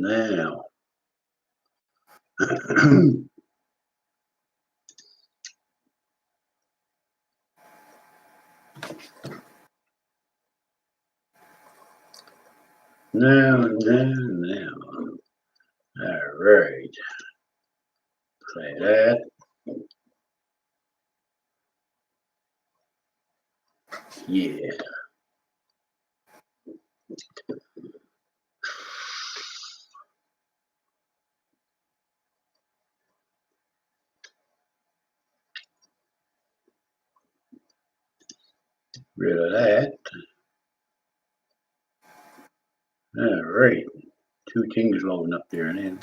Now. Now. All right. Play that. Yeah. Rid of that. All right. Two things loading up there and then.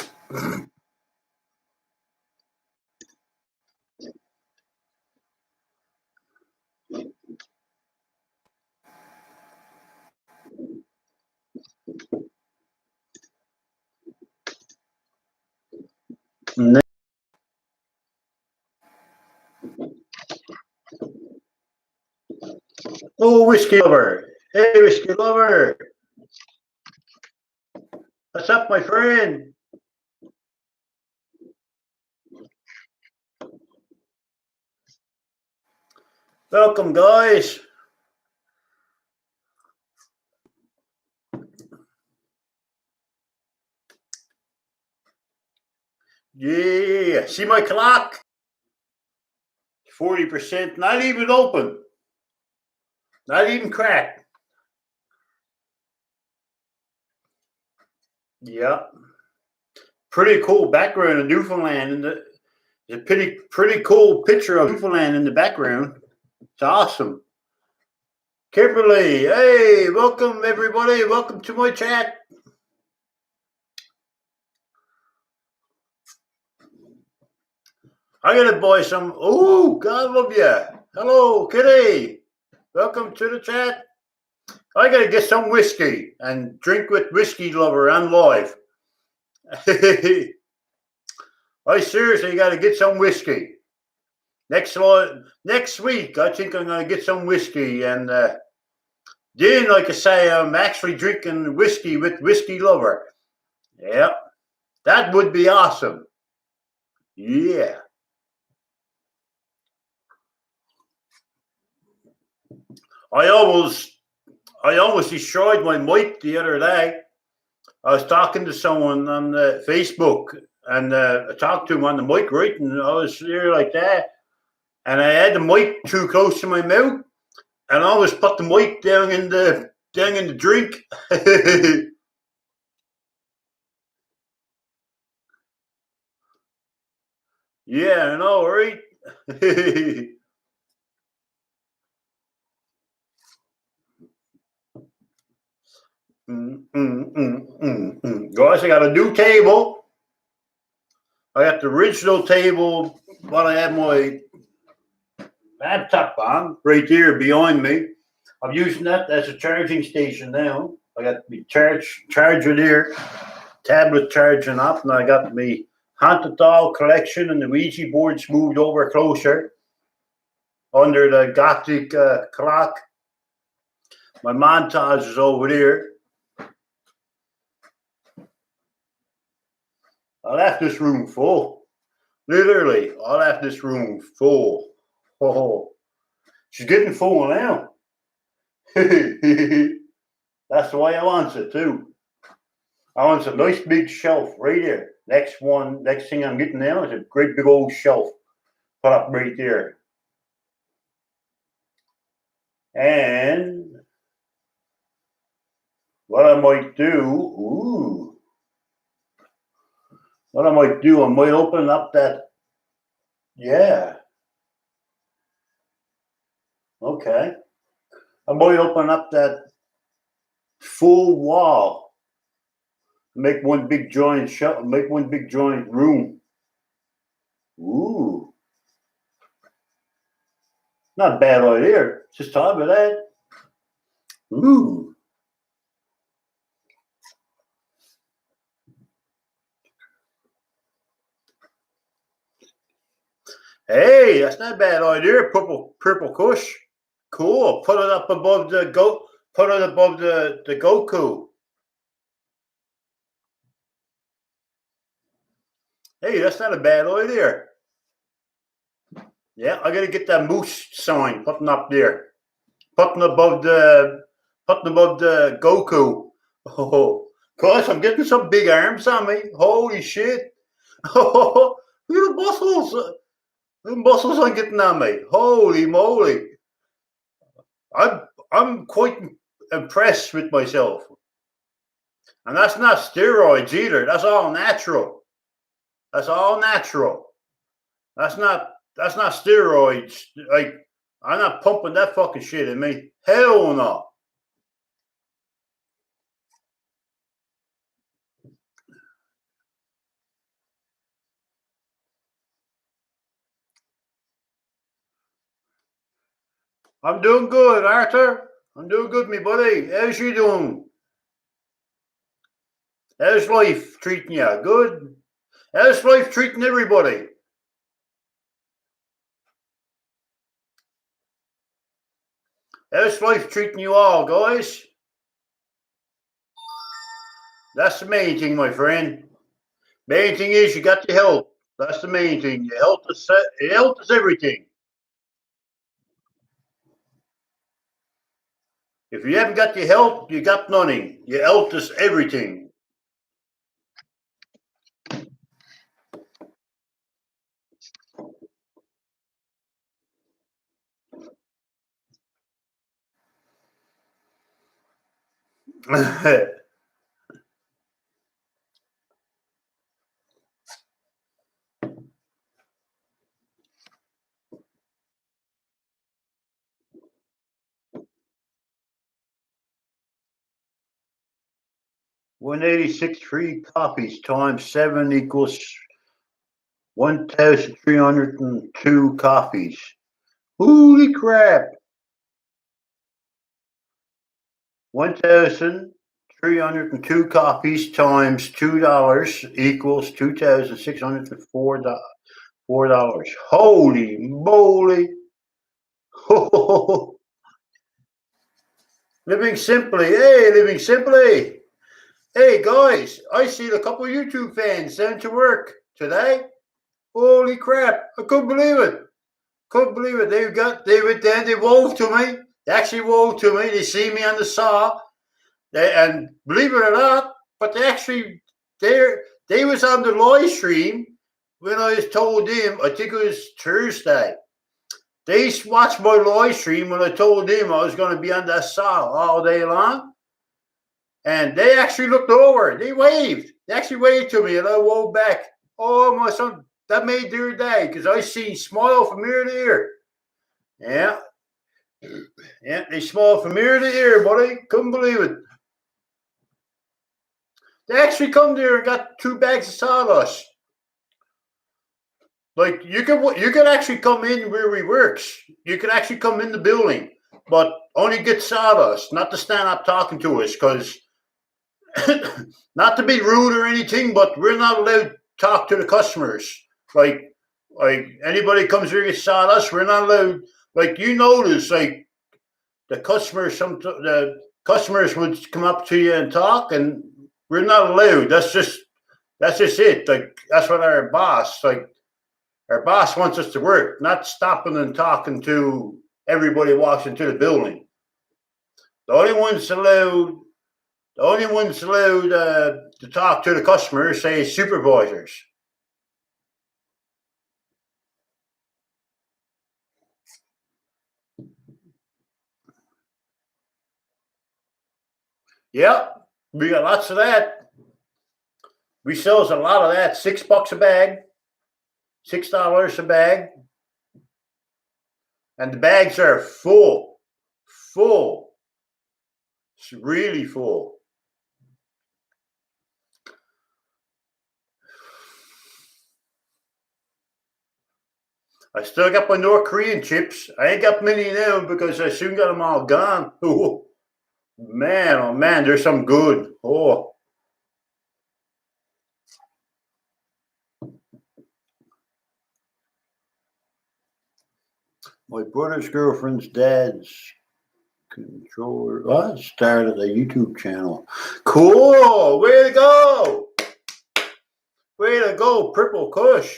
Oh, Whiskey Lover. Hey, Whiskey Lover. What's up, my friend? Welcome, guys. Yeah, see my clock? 40%, not even open. Not even cracked. Yeah. Pretty cool background of Newfoundland. And a pretty cool picture of Newfoundland in the background. It's awesome. Kimberly, hey, welcome everybody. Welcome to my chat. I gotta buy some. Oh, God love you. Hello, Kitty. Welcome to the chat. I gotta get some whiskey and drink with Whiskey Lover and live. I seriously gotta get some whiskey. Next week, I think I'm gonna get some whiskey, and then, like I say, I'm actually drinking whiskey with Whiskey Lover. Yeah, that would be awesome. Yeah. I almost destroyed my mic the other day. I was talking to someone on Facebook, and I talked to him on the mic, right? And I was there like that, and I had the mic too close to my mouth, and I always put the mic down in the drink. Yeah, I know, right? Guys, I got a new table. I got the original table, what I had my laptop on right there behind me. I'm using that as a charging station now. I got the charger there, tablet charging up, and I got my Haunted Doll collection and the Ouija boards moved over closer under the Gothic clock. My montage is over there. I left this room full. Literally, I left this room full. Oh, she's getting full now. That's the way I want it too. I want a nice big shelf right there. Next thing I'm getting now is a great big old shelf put up right there. And what I might do, I might open up that, yeah. Okay. I might open up that full wall. Make one big giant room. Ooh. Not a bad idea. Just talk about that. Ooh. Hey, that's not a bad idea. Purple Kush. Cool. Put it up above the Goku. Hey, that's not a bad idea. Yeah, I gotta get that moose sign putting up there. Putting above the Goku. Oh, gosh, I'm getting some big arms on me. Holy shit. Oh, look at the muscles. The muscles I'm getting on me. Holy moly. I'm quite impressed with myself. And that's not steroids either. That's all natural. That's all natural. That's not steroids. Like, I'm not pumping that fucking shit in me. Hell no. I'm doing good, Arthur. I'm doing good, me buddy. How's you doing? How's life treating you? Good? How's life treating everybody? How's life treating you all, guys? That's the main thing, my friend. Main thing is you got your health. That's the main thing. Your health is everything. If you haven't got your health, you got nothing. Your health is everything. $186 free copies times 7 equals 1,302 copies. Holy crap! 1,302 copies times $2 equals $2,604. Holy moly! Living simply, hey, living simply. Hey guys, I see a couple of YouTube fans down to work today. Holy crap! I couldn't believe it. Couldn't believe it. They went down. They wove to me. They actually wove to me. They see me on the saw. And believe it or not, but they was on the live stream when I was told them. I think it was Thursday. They watched my live stream when I told them I was going to be on that saw all day long. And they actually looked over. They waved. They actually waved to me, and I wove back. Oh, my son, that made their day because I seen smile from ear to ear. Yeah. Yeah, they smiled from ear to ear, buddy. Couldn't believe it. They actually come there and got 2 bags of sawdust. Like, you could actually come in where we works. You could actually come in the building, but only get sawdust, not to stand up talking to us, because not to be rude or anything, but we're not allowed to talk to the customers. Like anybody comes here and gets sawdust, we're not allowed. Like, you notice, like, the customers would come up to you and talk, and we're not allowed. That's just it. Like, that's what our boss wants us to work, not stopping and talking to everybody walks into the building. The only ones allowed to talk to the customers, say, supervisors. Yeah, we got lots of that. We sells a lot of that. $6 a bag, $6 a bag, and the bags are full. It's really full. I still got my North Korean chips. I ain't got many now because I soon got them all gone. Oh man, there's some good. Oh. My brother's girlfriend's dad's controller. Oh, started a YouTube channel. Cool. Way to go. Way to go, Purple Kush.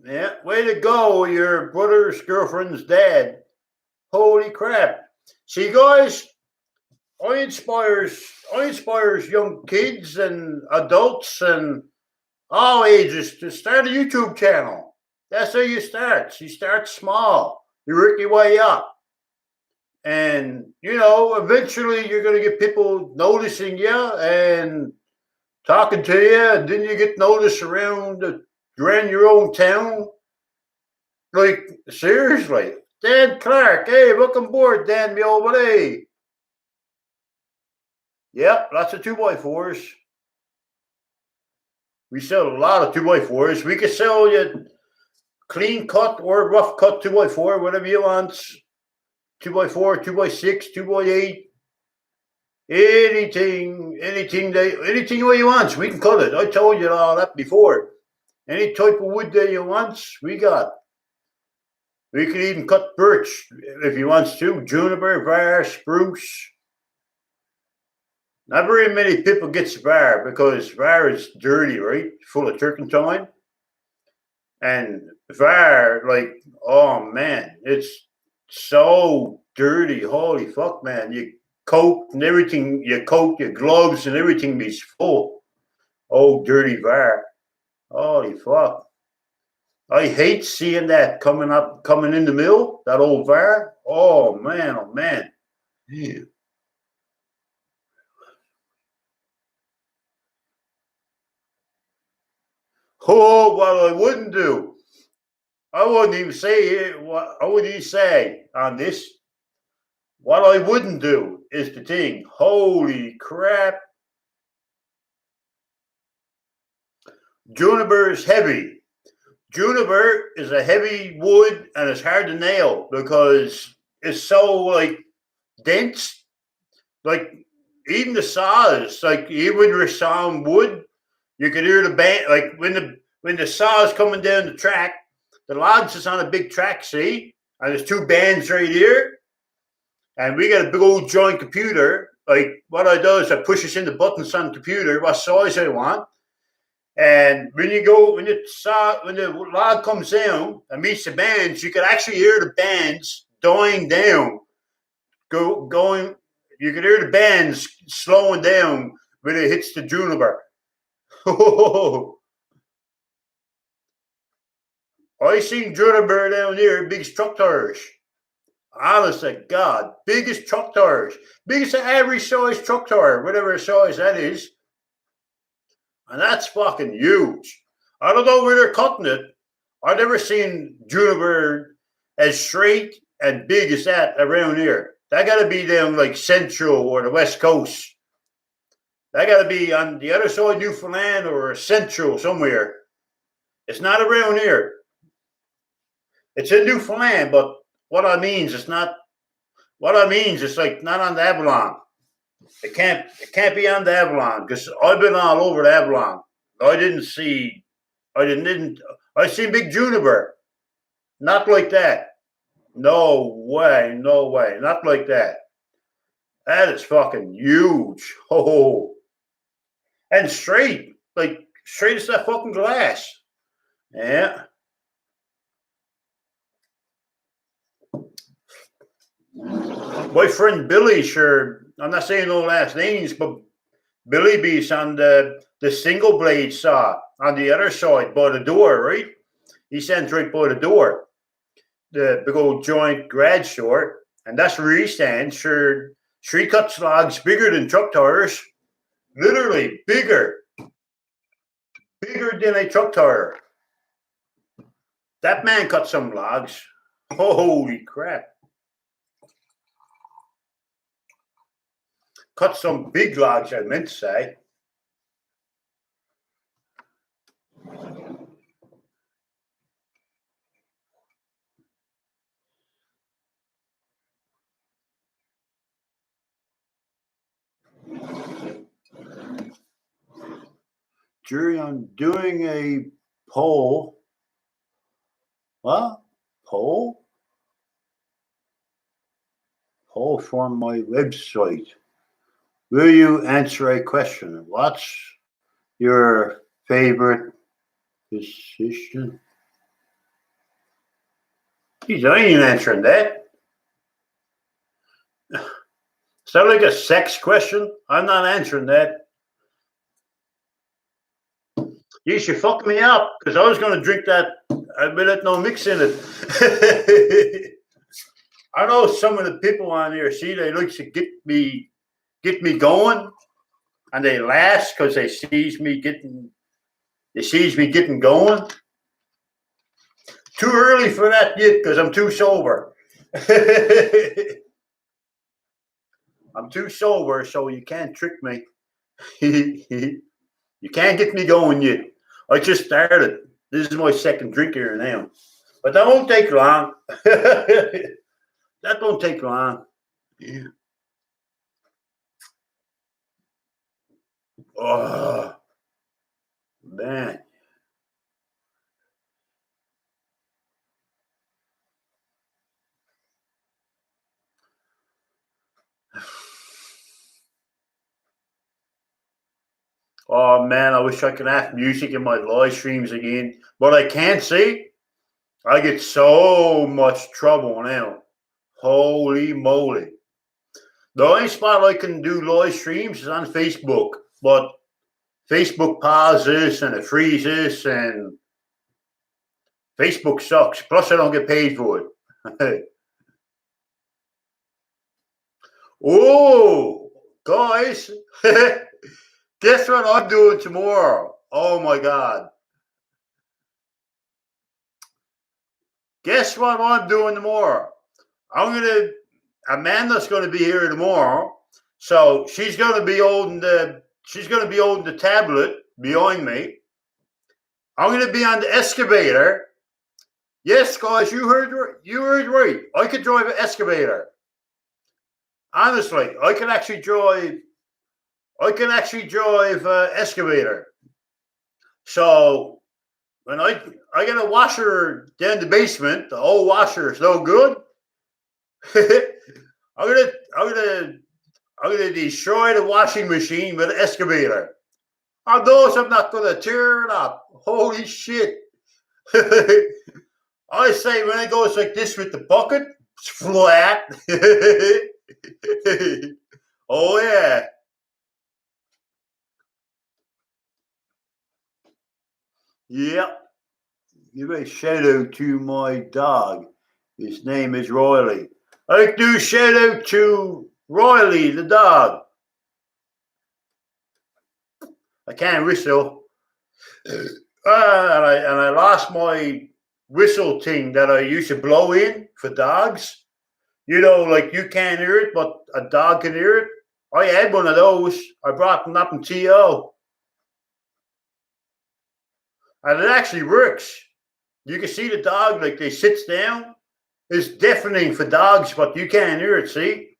Yeah, way to go, your brother's girlfriend's dad. Holy crap. See, guys, I inspires young kids and adults and all ages to start a YouTube channel. That's how you start. You start small. You work your way up. And, eventually you're going to get people noticing you and talking to you. And then you get noticed around your own town. Like, seriously. Dan Clark. Hey, welcome aboard, Dan, me old buddy. Yep, lots of 2x4s. We sell a lot of 2x4s. We can sell you clean cut or rough cut 2x4, whatever you want. 2x4, 2x6, 2x8. Anything you want, we can cut it. I told you all that before. Any type of wood that you want, we got. We can even cut birch if you want to. Juniper, var, spruce. Not very many people get var because var is dirty, right? Full of turpentine. And var, like, oh man, it's so dirty. Holy fuck, man. You coat and everything, your gloves and everything is full. Oh, dirty var. Holy fuck. I hate seeing that coming in the mill, that old var. Oh man, oh man. Yeah. Oh, what I wouldn't do. I wouldn't even say what I would even say on this. What I wouldn't do is the thing. Holy crap. Juniper is heavy. Juniper is a heavy wood and it's hard to nail because it's so like dense. Like even the saws, like even when you're sawing wood, you can hear the band. Like when the saw is coming down the track, the logs is on a big track, see, and there's two bands right here, and we got a big old giant computer. Like what I do is I push this in the buttons on the computer, what size I want. And when the log comes down and meets the bands, you can actually hear the bands dying down, going. You can hear the bands slowing down when it hits the juniper. I seen juniper down there, big truck tires. Honest to God, biggest truck tires, biggest average size truck tire, whatever size that is. And that's fucking huge. I don't know where they're cutting it. I've never seen juniper as straight and big as that around here. That got to be down like Central or the West Coast. That got to be on the other side of Newfoundland or Central somewhere. It's not around here. It's in Newfoundland, but what I mean is it's not. What I mean is it's like not on the Avalon. It can't be on the Avalon because I've been all over the Avalon. I seen big juniper. Not like that. No way, not like that. That is fucking huge. Oh, and straight as that fucking glass. Yeah. My friend Billy, sure, I'm not saying no last names, but Billy Beast on the single blade saw on the other side by the door, right? He stands right by the door, the big old joint garage door, and that's where he stands. Sure, he cuts logs bigger than truck tires, literally bigger than a truck tire. That man cut some logs. Holy crap. Cut some big logs, I meant to say. Jerry, I'm doing a poll. What? Poll? Poll from my website. Will you answer a question? What's Your favorite position? Geez, I ain't answering that. Is that like a sex question? I'm not answering that. Geez, you fucked me up because I was going to drink that. I bet no mix in it. I know some of the people on here, see, they like to get me going, and they laugh because they sees me getting going. Too early for that yet because I'm too sober. I'm too sober, so you can't trick me. You can't get me going yet. I just started. This is my second drink here now. But that won't take long. That won't take long. Yeah. Oh, man. Oh, man, I wish I could have music in my live streams again. But I can't see. I get so much trouble now. Holy moly. The only spot I can do live streams is on Facebook. But Facebook pauses and it freezes and Facebook sucks. Plus, I don't get paid for it. Oh, guys. Guess what I'm doing tomorrow? Oh, my God. Guess what I'm doing tomorrow? Amanda's going to be here tomorrow. So she's going to be holding the tablet behind me. I'm going to be on the excavator. Yes, guys, you heard right. I could drive an excavator. Honestly, I can actually drive excavator. So when I get a washer down the basement, the old washer is no good. I'm gonna destroy the washing machine with an excavator. On those, I'm not gonna tear it up. Holy shit! I say when it goes like this with the bucket, it's flat. Oh yeah. Yep. Give a shout out to my dog. His name is Riley. I like to do a shout out to Riley, the dog. I can't whistle. And I lost my whistle thing that I used to blow in for dogs. You know, like you can't hear it, but a dog can hear it. I had one of those. I brought them up in TO. And it actually works. You can see the dog, like they sits down. It's deafening for dogs, but you can't hear it, see?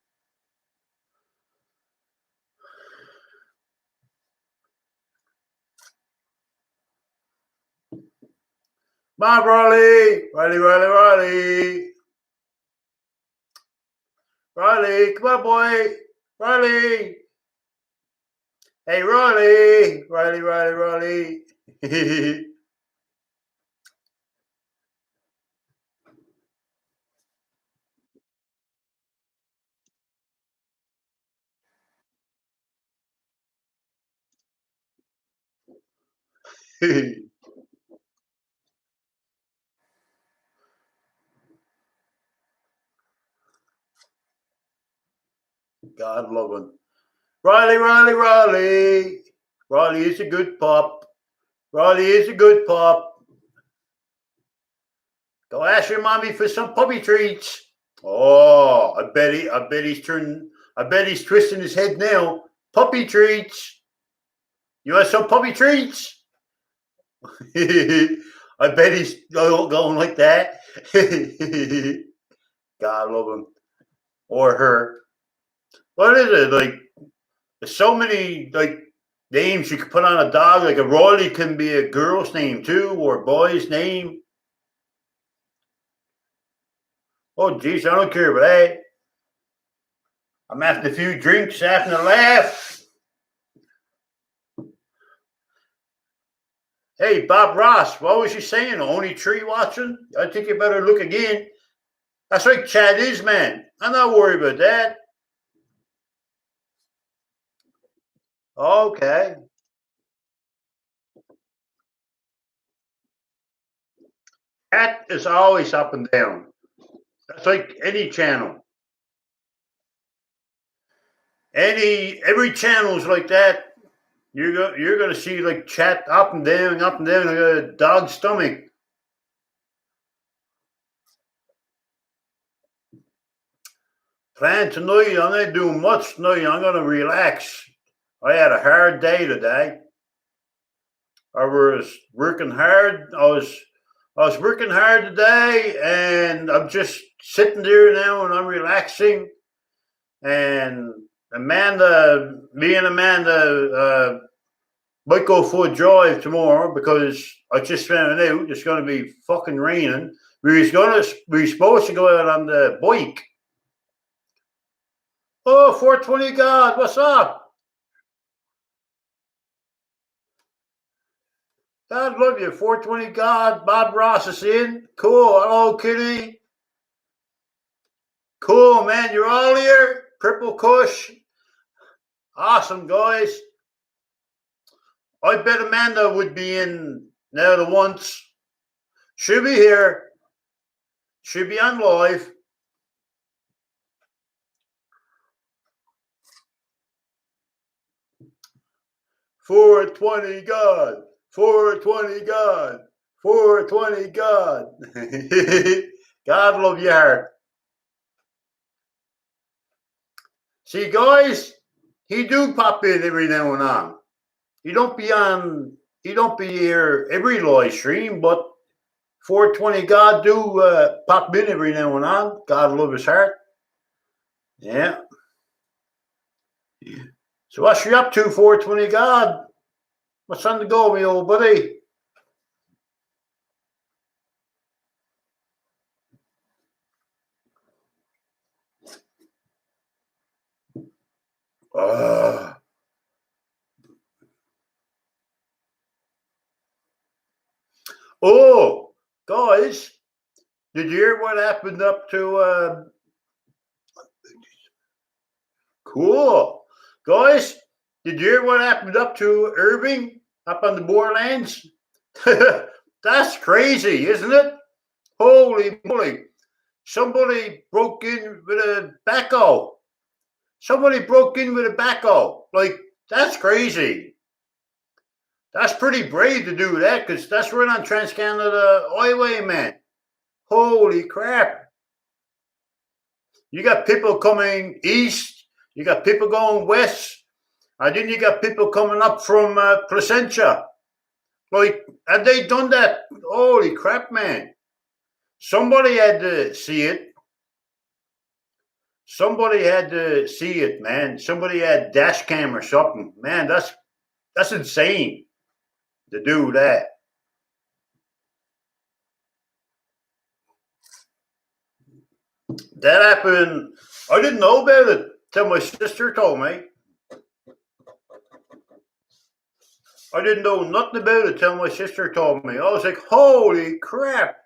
Come on, Riley. Riley, come on, boy. Riley. Hey, Riley. Riley. God love him. Riley. Riley is a good pup. Go ask your mommy for some puppy treats. Oh, I bet he's twisting his head now. Puppy treats. You want some puppy treats? I bet he's going like that. God love him. Or her. What is it? Like, there's so many, like, names you could put on a dog. Like, a Riley can be a girl's name, too, or a boy's name. Oh, geez, I don't care about that. I'm having a few drinks, having a laugh. Hey, Bob Ross, what was you saying? Only tree watching? I think you better look again. That's right, Chad is, man. I'm not worried about that. Okay. Cat is always up and down. That's like any channel. Every channel is like that. You're gonna see like chat up and down, like a dog's stomach. Plan tonight, I'm not doing much tonight. I'm gonna relax. I had a hard day today. I was working hard. I was working hard today, and I'm just sitting there now, and I'm relaxing. And me and Amanda might go for a drive tomorrow because I just found out it's going to be fucking raining. We were supposed to go out on the bike. Oh, 420 God, what's up? God love you, 420 God. Bob Ross is in. Cool. Hello, Kitty. Cool, man. You're all here. Purple Kush. Awesome, guys. I bet Amanda would be in now the once. She'll be here. She'll be on live. $420 God. 420 God. 420 God. God love your heart. See, guys, he do pop in every now and on. He don't be here every live stream, but 420 God do pop in every now and on. God love his heart. Yeah. So what's you up to, 420 God? What's on the go, me old buddy? Oh, guys, did you hear what happened up to cool. Guys, did you hear what happened up to Irving up on the Moorlands? That's crazy, isn't it? Holy moly. Somebody broke in with a backhoe. Like, that's crazy. That's pretty brave to do that because that's right on Trans-Canada Highway, man. Holy crap. You got people coming east. You got people going west. And then you got people coming up from Placentia. Like, had they done that? Holy crap, man. Somebody had to see it. Somebody had to see it, man. Somebody had dash cam or something. Man, that's insane to do that. That happened. I didn't know about it till my sister told me. I didn't know nothing about it till my sister told me. I was like, holy crap.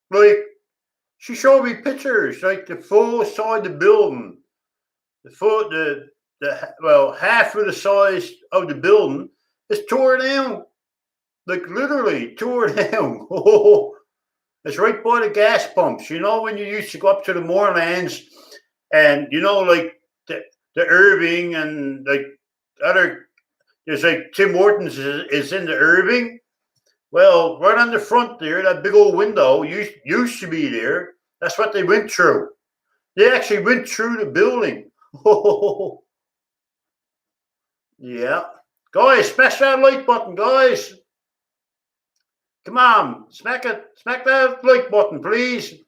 Like, she showed me pictures, like the full side of the building. Half of the size of the building is tore down. Like, literally tore down. Oh, it's right by the gas pumps. You know, when you used to go up to the Moorlands and, you know, like the Irving and like other, there's like Tim Hortons is in the Irving. Well, right on the front there, that big old window used to be there. That's what they went through. They actually went through the building. Oh, yeah. Guys, smash that like button, guys. Come on, smack that like button, please.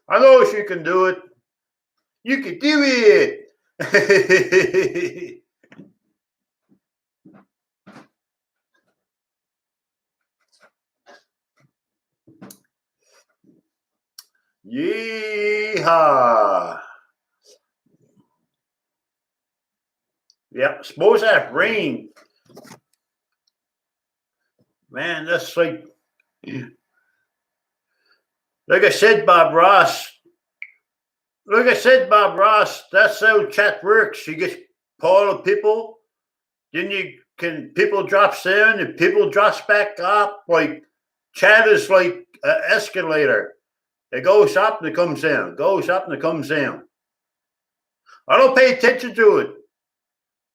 I know if you can do it. You can do it. Yeehaw. Yeah, suppose that rain. Man, that's like I said, Bob Ross. Like I said, Bob Ross, that's how chat works. You get pile of people, then people drops down and people drops back up. Like chat is like an escalator. It goes up and it comes down, goes up and it comes down. I don't pay attention to it.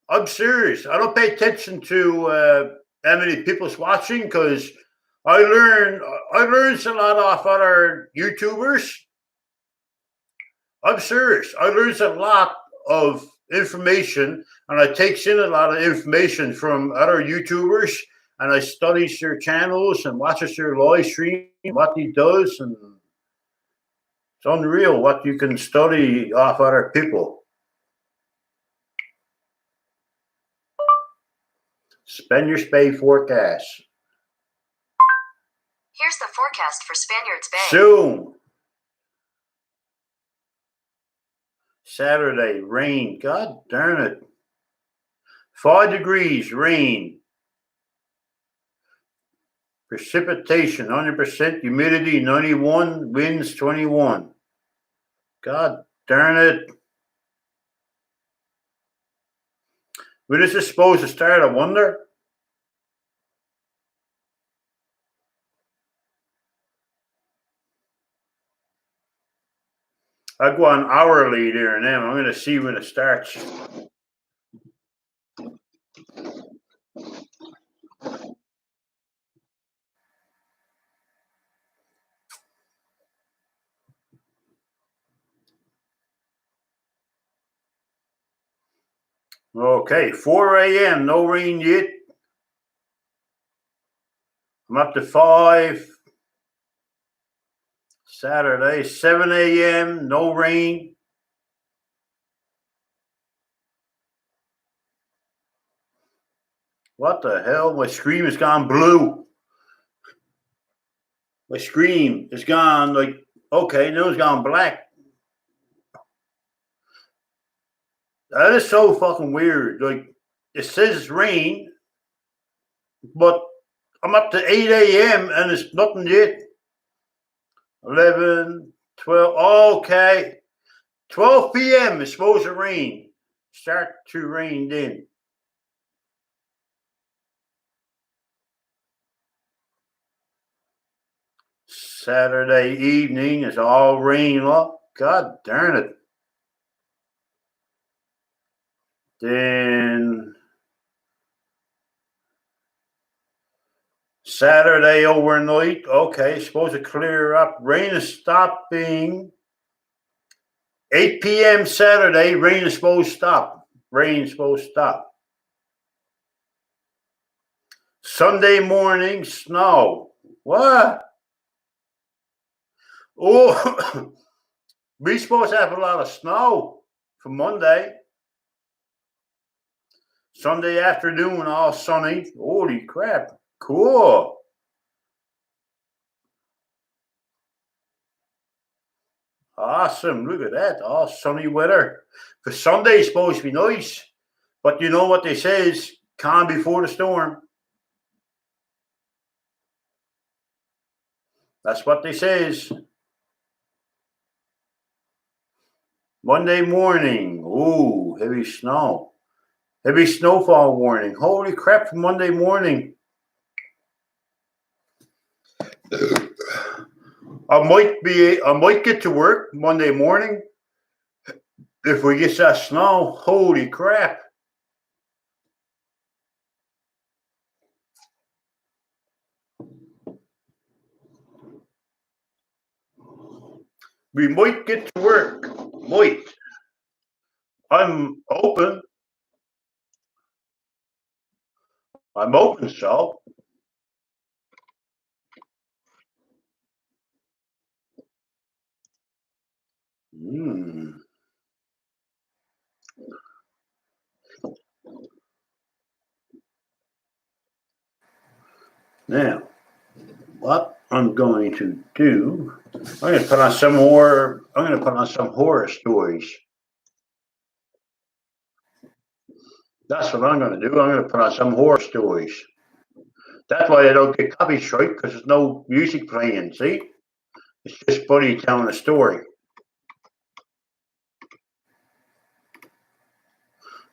I'm serious. I don't pay attention to how many people's watching because I learn a lot off other YouTubers. I'm serious. I learn a lot of information and I takes in a lot of information from other YouTubers and I studies their channels and watches their live stream, what he does, and it's unreal what you can study off other people. Spaniards Bay forecast. Here's the forecast for Spaniards Bay. Soon. Saturday, rain. God darn it. 5 degrees, rain. Precipitation, 100%. Humidity, 91. Winds, 21. God darn it. When is this supposed to start? I wonder. I go on hourly there now. I'm going to see when it starts. Okay, 4 a.m. No rain yet. I'm up to 5. Saturday, 7 a.m. No rain. What the hell? My screen has gone blue. My screen is gone like, okay, now it's gone black. That is so fucking weird. Like, it says rain, but I'm up to 8 a.m. and it's nothing yet. 11, 12, okay. 12 p.m. is supposed to rain. Start to rain then. Saturday evening is all rain up. God darn it. Then Saturday overnight, okay, supposed to clear up. Rain is stopping. 8 p.m. Saturday, rain is supposed to stop. Rain is supposed to stop. Sunday morning, snow. What? Oh, we're supposed to have a lot of snow for Monday. Sunday afternoon, all sunny. Holy crap. Cool. Awesome. Look at that. All sunny weather. For Sunday, it's supposed to be nice. But you know what they say is calm before the storm. That's what they says. Monday morning. Ooh, heavy snow. Heavy snowfall warning. Holy crap for Monday morning. I might get to work Monday morning if we get that snow. Holy crap. We might get to work. Might. I'm open. I'm open, so. Now, what I'm going to do, I'm going to put on some horror stories. That's what I'm going to do. I'm going to put on some horror stories. That's why I don't get copy strike, because there's no music playing, see? It's just Buddy telling a story.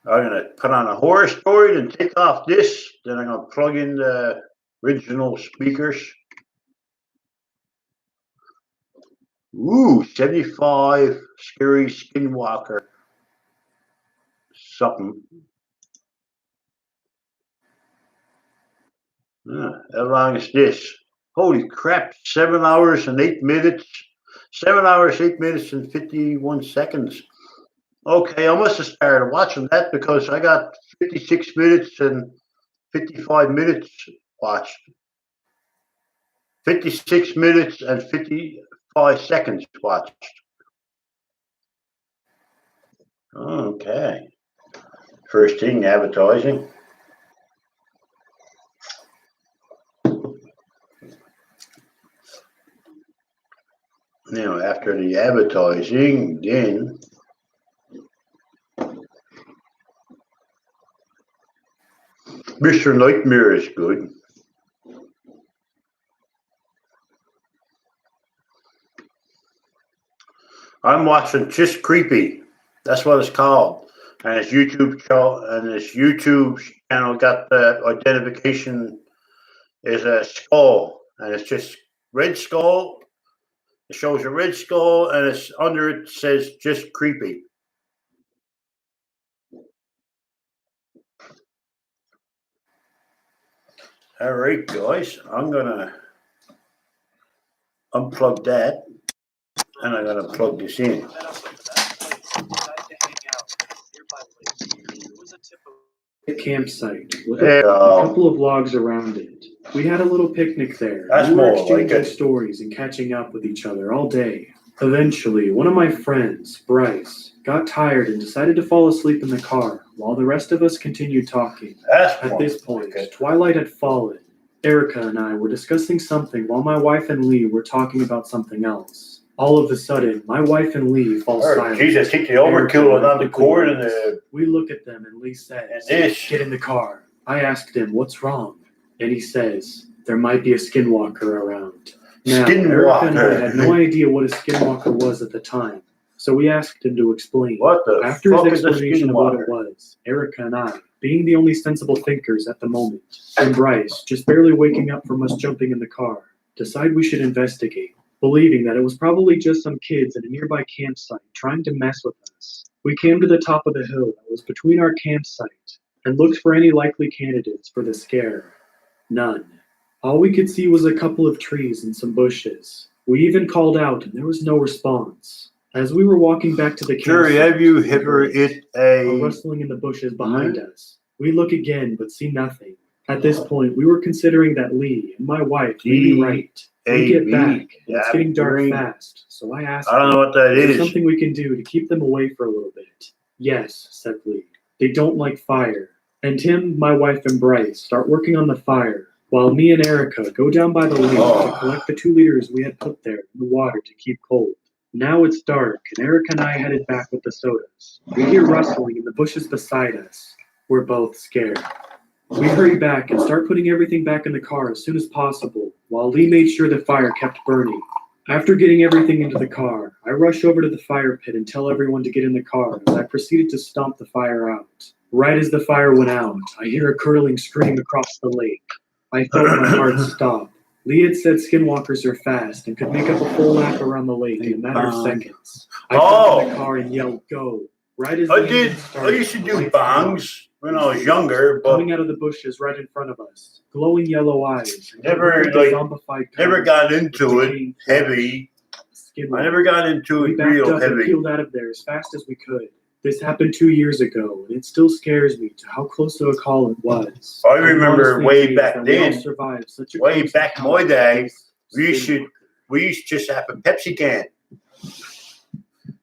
I'm going to put on a horror story and take off this. Then I'm going to plug in the original speakers. Ooh, 75 Scary Skinwalker. Something. How long is this? Holy crap, 7 hours and 8 minutes. 7 hours, 8 minutes and 51 seconds. Okay, I must have started watching that because I got 56 minutes and 55 minutes watched. 56 minutes and 55 seconds watched. Okay. First thing, advertising. Now, after the advertising, then Mr. Nightmare is good. I'm watching Just Creepy. That's what it's called. And his YouTube channel got the identification is a skull, and it's just red skull. It shows a red skull, and it's under it says Just Creepy. All right, guys, I'm gonna unplug that, and I'm gonna plug this in. A campsite with a couple of logs around it. We had a little picnic there. That's we were more like exchanging it. stories and catching up with each other all day. Eventually, one of my friends, Bryce, got tired and decided to fall asleep in the car while the rest of us continued talking. That's At more this point, like it. twilight had fallen. Erica and I were discussing something while my wife and Lee were talking about something else. All of a sudden, my wife and Lee fall silent. Jesus, take the overkill and on the cord and the. We look at them and Lee says, And this. "Get in the car." I asked him, "What's wrong?" And he says, "There might be a skinwalker around." Now, Erica and I had no idea what a skinwalker was at the time, so we asked him to explain. What the After fuck his is a explanation of what it skinwalker? was, Erica and I, being the only sensible thinkers at the moment, and Bryce, just barely waking up from us jumping in the car, decide we should investigate, believing that it was probably just some kids at a nearby campsite trying to mess with us. We came to the top of the hill that was between our campsite and looked for any likely candidates for the scare. None. All we could see was a couple of trees and some bushes. We even called out and there was no response. As we were walking back to the campsite, Jerry, have you ever hit a a. rustling in the bushes behind us. We look again but see nothing. At this point, we were considering that Lee and my wife may be right. We get back, and it's getting dark fast, so I asked I don't know what that if there's is. something we can do to keep them away for a little bit. Yes, said Lee. They don't like fire. And Tim, my wife, and Bryce start working on the fire, while me and Erica go down by the lake to collect the 2 liters we had put there in the water to keep cold. Now it's dark, and Erica and I headed back with the sodas. We hear rustling in the bushes beside us. We're both scared. We hurry back and start putting everything back in the car as soon as possible, while Lee made sure the fire kept burning. After getting everything into the car, I rush over to the fire pit and tell everyone to get in the car as I proceeded to stomp the fire out. Right as the fire went out, I hear a curdling scream across the lake. I felt my heart stop. Lee had said skinwalkers are fast and could make up a full lap around the lake in a matter of seconds. I jumped in the car and yelled, "Go!" Right as the engine I started, used to the do lights bongs when I was younger, but coming out of the bushes right in front of us, glowing yellow eyes. Never, like like, zombified never coyotes got into with it decaying flesh. heavy. Skinwalker. I never got into We it backed real up and heavy. peeled out of there as fast as we could. This happened 2 years ago, and it still scares me to how close to a call it was. I remember I'm way honestly back amazed that we all then, survived such a way close back in encounter my day, with this we used to- skinwalker. We used to just have a Pepsi can.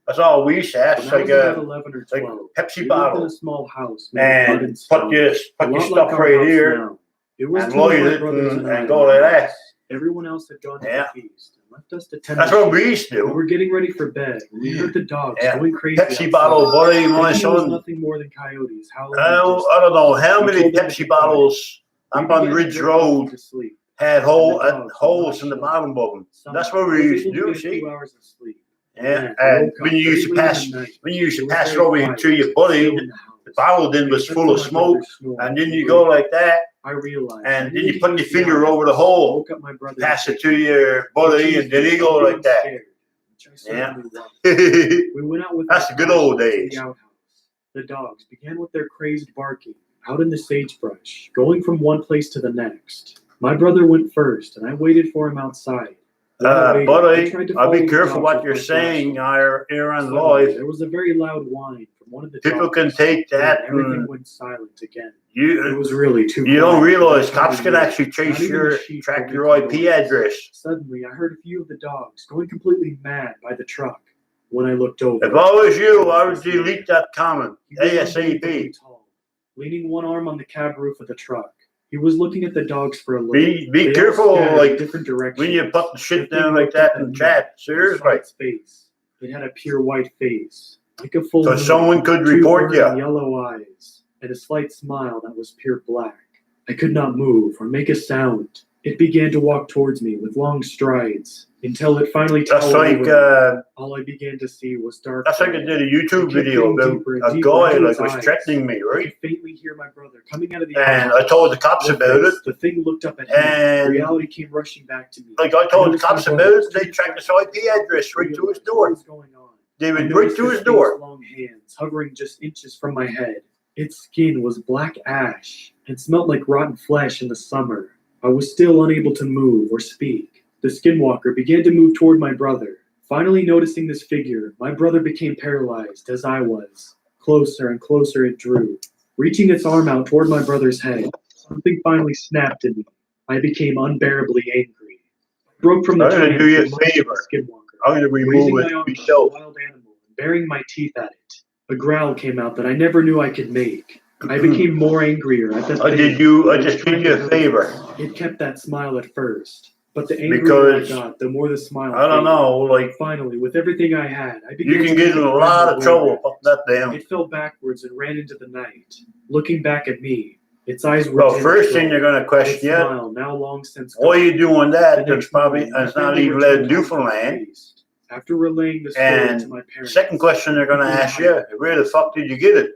That's all we used to have. When It's I like was about a 11 or like 12, Pepsi we lived bottle. in a small house made of mud And and stone. put your A lot stuff like our right house here now. It was and two of light my it brothers and I go in like the that. house. Everyone else had gone to Yeah. the feast and left us to tend That's the what sheep. we used to We do. were getting ready for bed when we heard the dogs Yeah. going crazy Pepsi outside. bottle, buddy, my Thinking it was son. nothing more than coyotes howling. I in the don't know how distance. many We told them to Pepsi be quiet. bottles up on Ridge Road to sleep. had And the dogs holes in the would bottom of them. Somehow, That's what I we was used to able do, get a see? few hours of sleep. Yeah, Then I and woke when up you used to very late pass, in the night. when you used It to was pass it very over quiet, to your still buddy, in the house. the bottle then was Except full for of my smoke, brother's snore and then you and go breathing. like that, I realized and I then you needed put to your use the finger over the outhouse. hole, Woke up my brother pass and it to your buddy, and then he go like that. Scared, which I certainly was. That's We went out with the good old to days. the outhouse. The dogs began with their crazed barking out in the sagebrush, going from one place to the next. My brother went first, and I waited for him outside. While I waited, I Buddy, tried to I'll be follow the careful dogs what with you're my saying. flashlight. You're on Suddenly, live. there was a very loud whine from one of the People dogs. can take Then that, everything and went silent again. It you was really too you don't quiet for realize that time cops of can year. actually Not trace even your the sheep track were your making IP noise. address. Suddenly, I heard a few of the dogs going completely mad by the truck. When I looked over, If I was you, there I was would this man. delete that comment He was unbelievably ASAP. tall, leaning one arm on the cab roof of the truck. He was looking at the dogs for a little. Be They all careful, scattered in like different directions. when you put the The shit thing down like looked up that at in me. chat. I saw Seriously, its face. It had a pure white face, like a full so moon, someone could two report burning you. yellow eyes, and a slight smile that was pure black. I could not move or make a sound. It began to walk towards me with long strides until it finally That's towered like over me. All I began to see was dark. that's like I red. did a I YouTube kept video getting about deeper and a deeper guy into like its was eyes. threatening me, I right? could faintly hear my brother coming out of the And outhouse. I told the cops With about it. this, the thing looked up at him. And Reality came rushing back to me. like I I told the noticed my cops about brother it, was they too tracked his distracted IP address to right to his realize what door. was going on. They I went right noticed to this his thing's door. long hands hovering just inches from my head. Its skin was black ash and smelled like rotten flesh in the summer. I was still unable to move or speak. The skinwalker began to move toward my brother. Finally noticing this figure, my brother became paralyzed as I was. Closer and closer it drew, reaching its arm out toward my brother's head. Something finally snapped in me. I became unbearably angry. I broke from the I'm gonna trance do you a and lunged at favor. the skinwalker, I'm gonna raising remove my it arm like a myself. wild animal and baring my teeth at it. A growl came out that I never knew I could make. I became more angrier at the I thing. did you. I that was just trying did you to a hurt me. favor It kept that smile at first, but the angrier because I got, the more the smile I don't faded. know. Like Finally, with everything I had, I began you can to get make in a friend lot of with trouble Wolverine. putting that down. It fell backwards and ran into the night, looking back at me. Its eyes were Well, dim first and thing they're dull. gonna Its question you. smile now long since Why are gone. you doing The that? That's next probably morning, my it's not family even led in returned home from the Newfoundland. feast. After relaying the story And to my parents, second question they're gonna they ask you: where the fuck did you get it?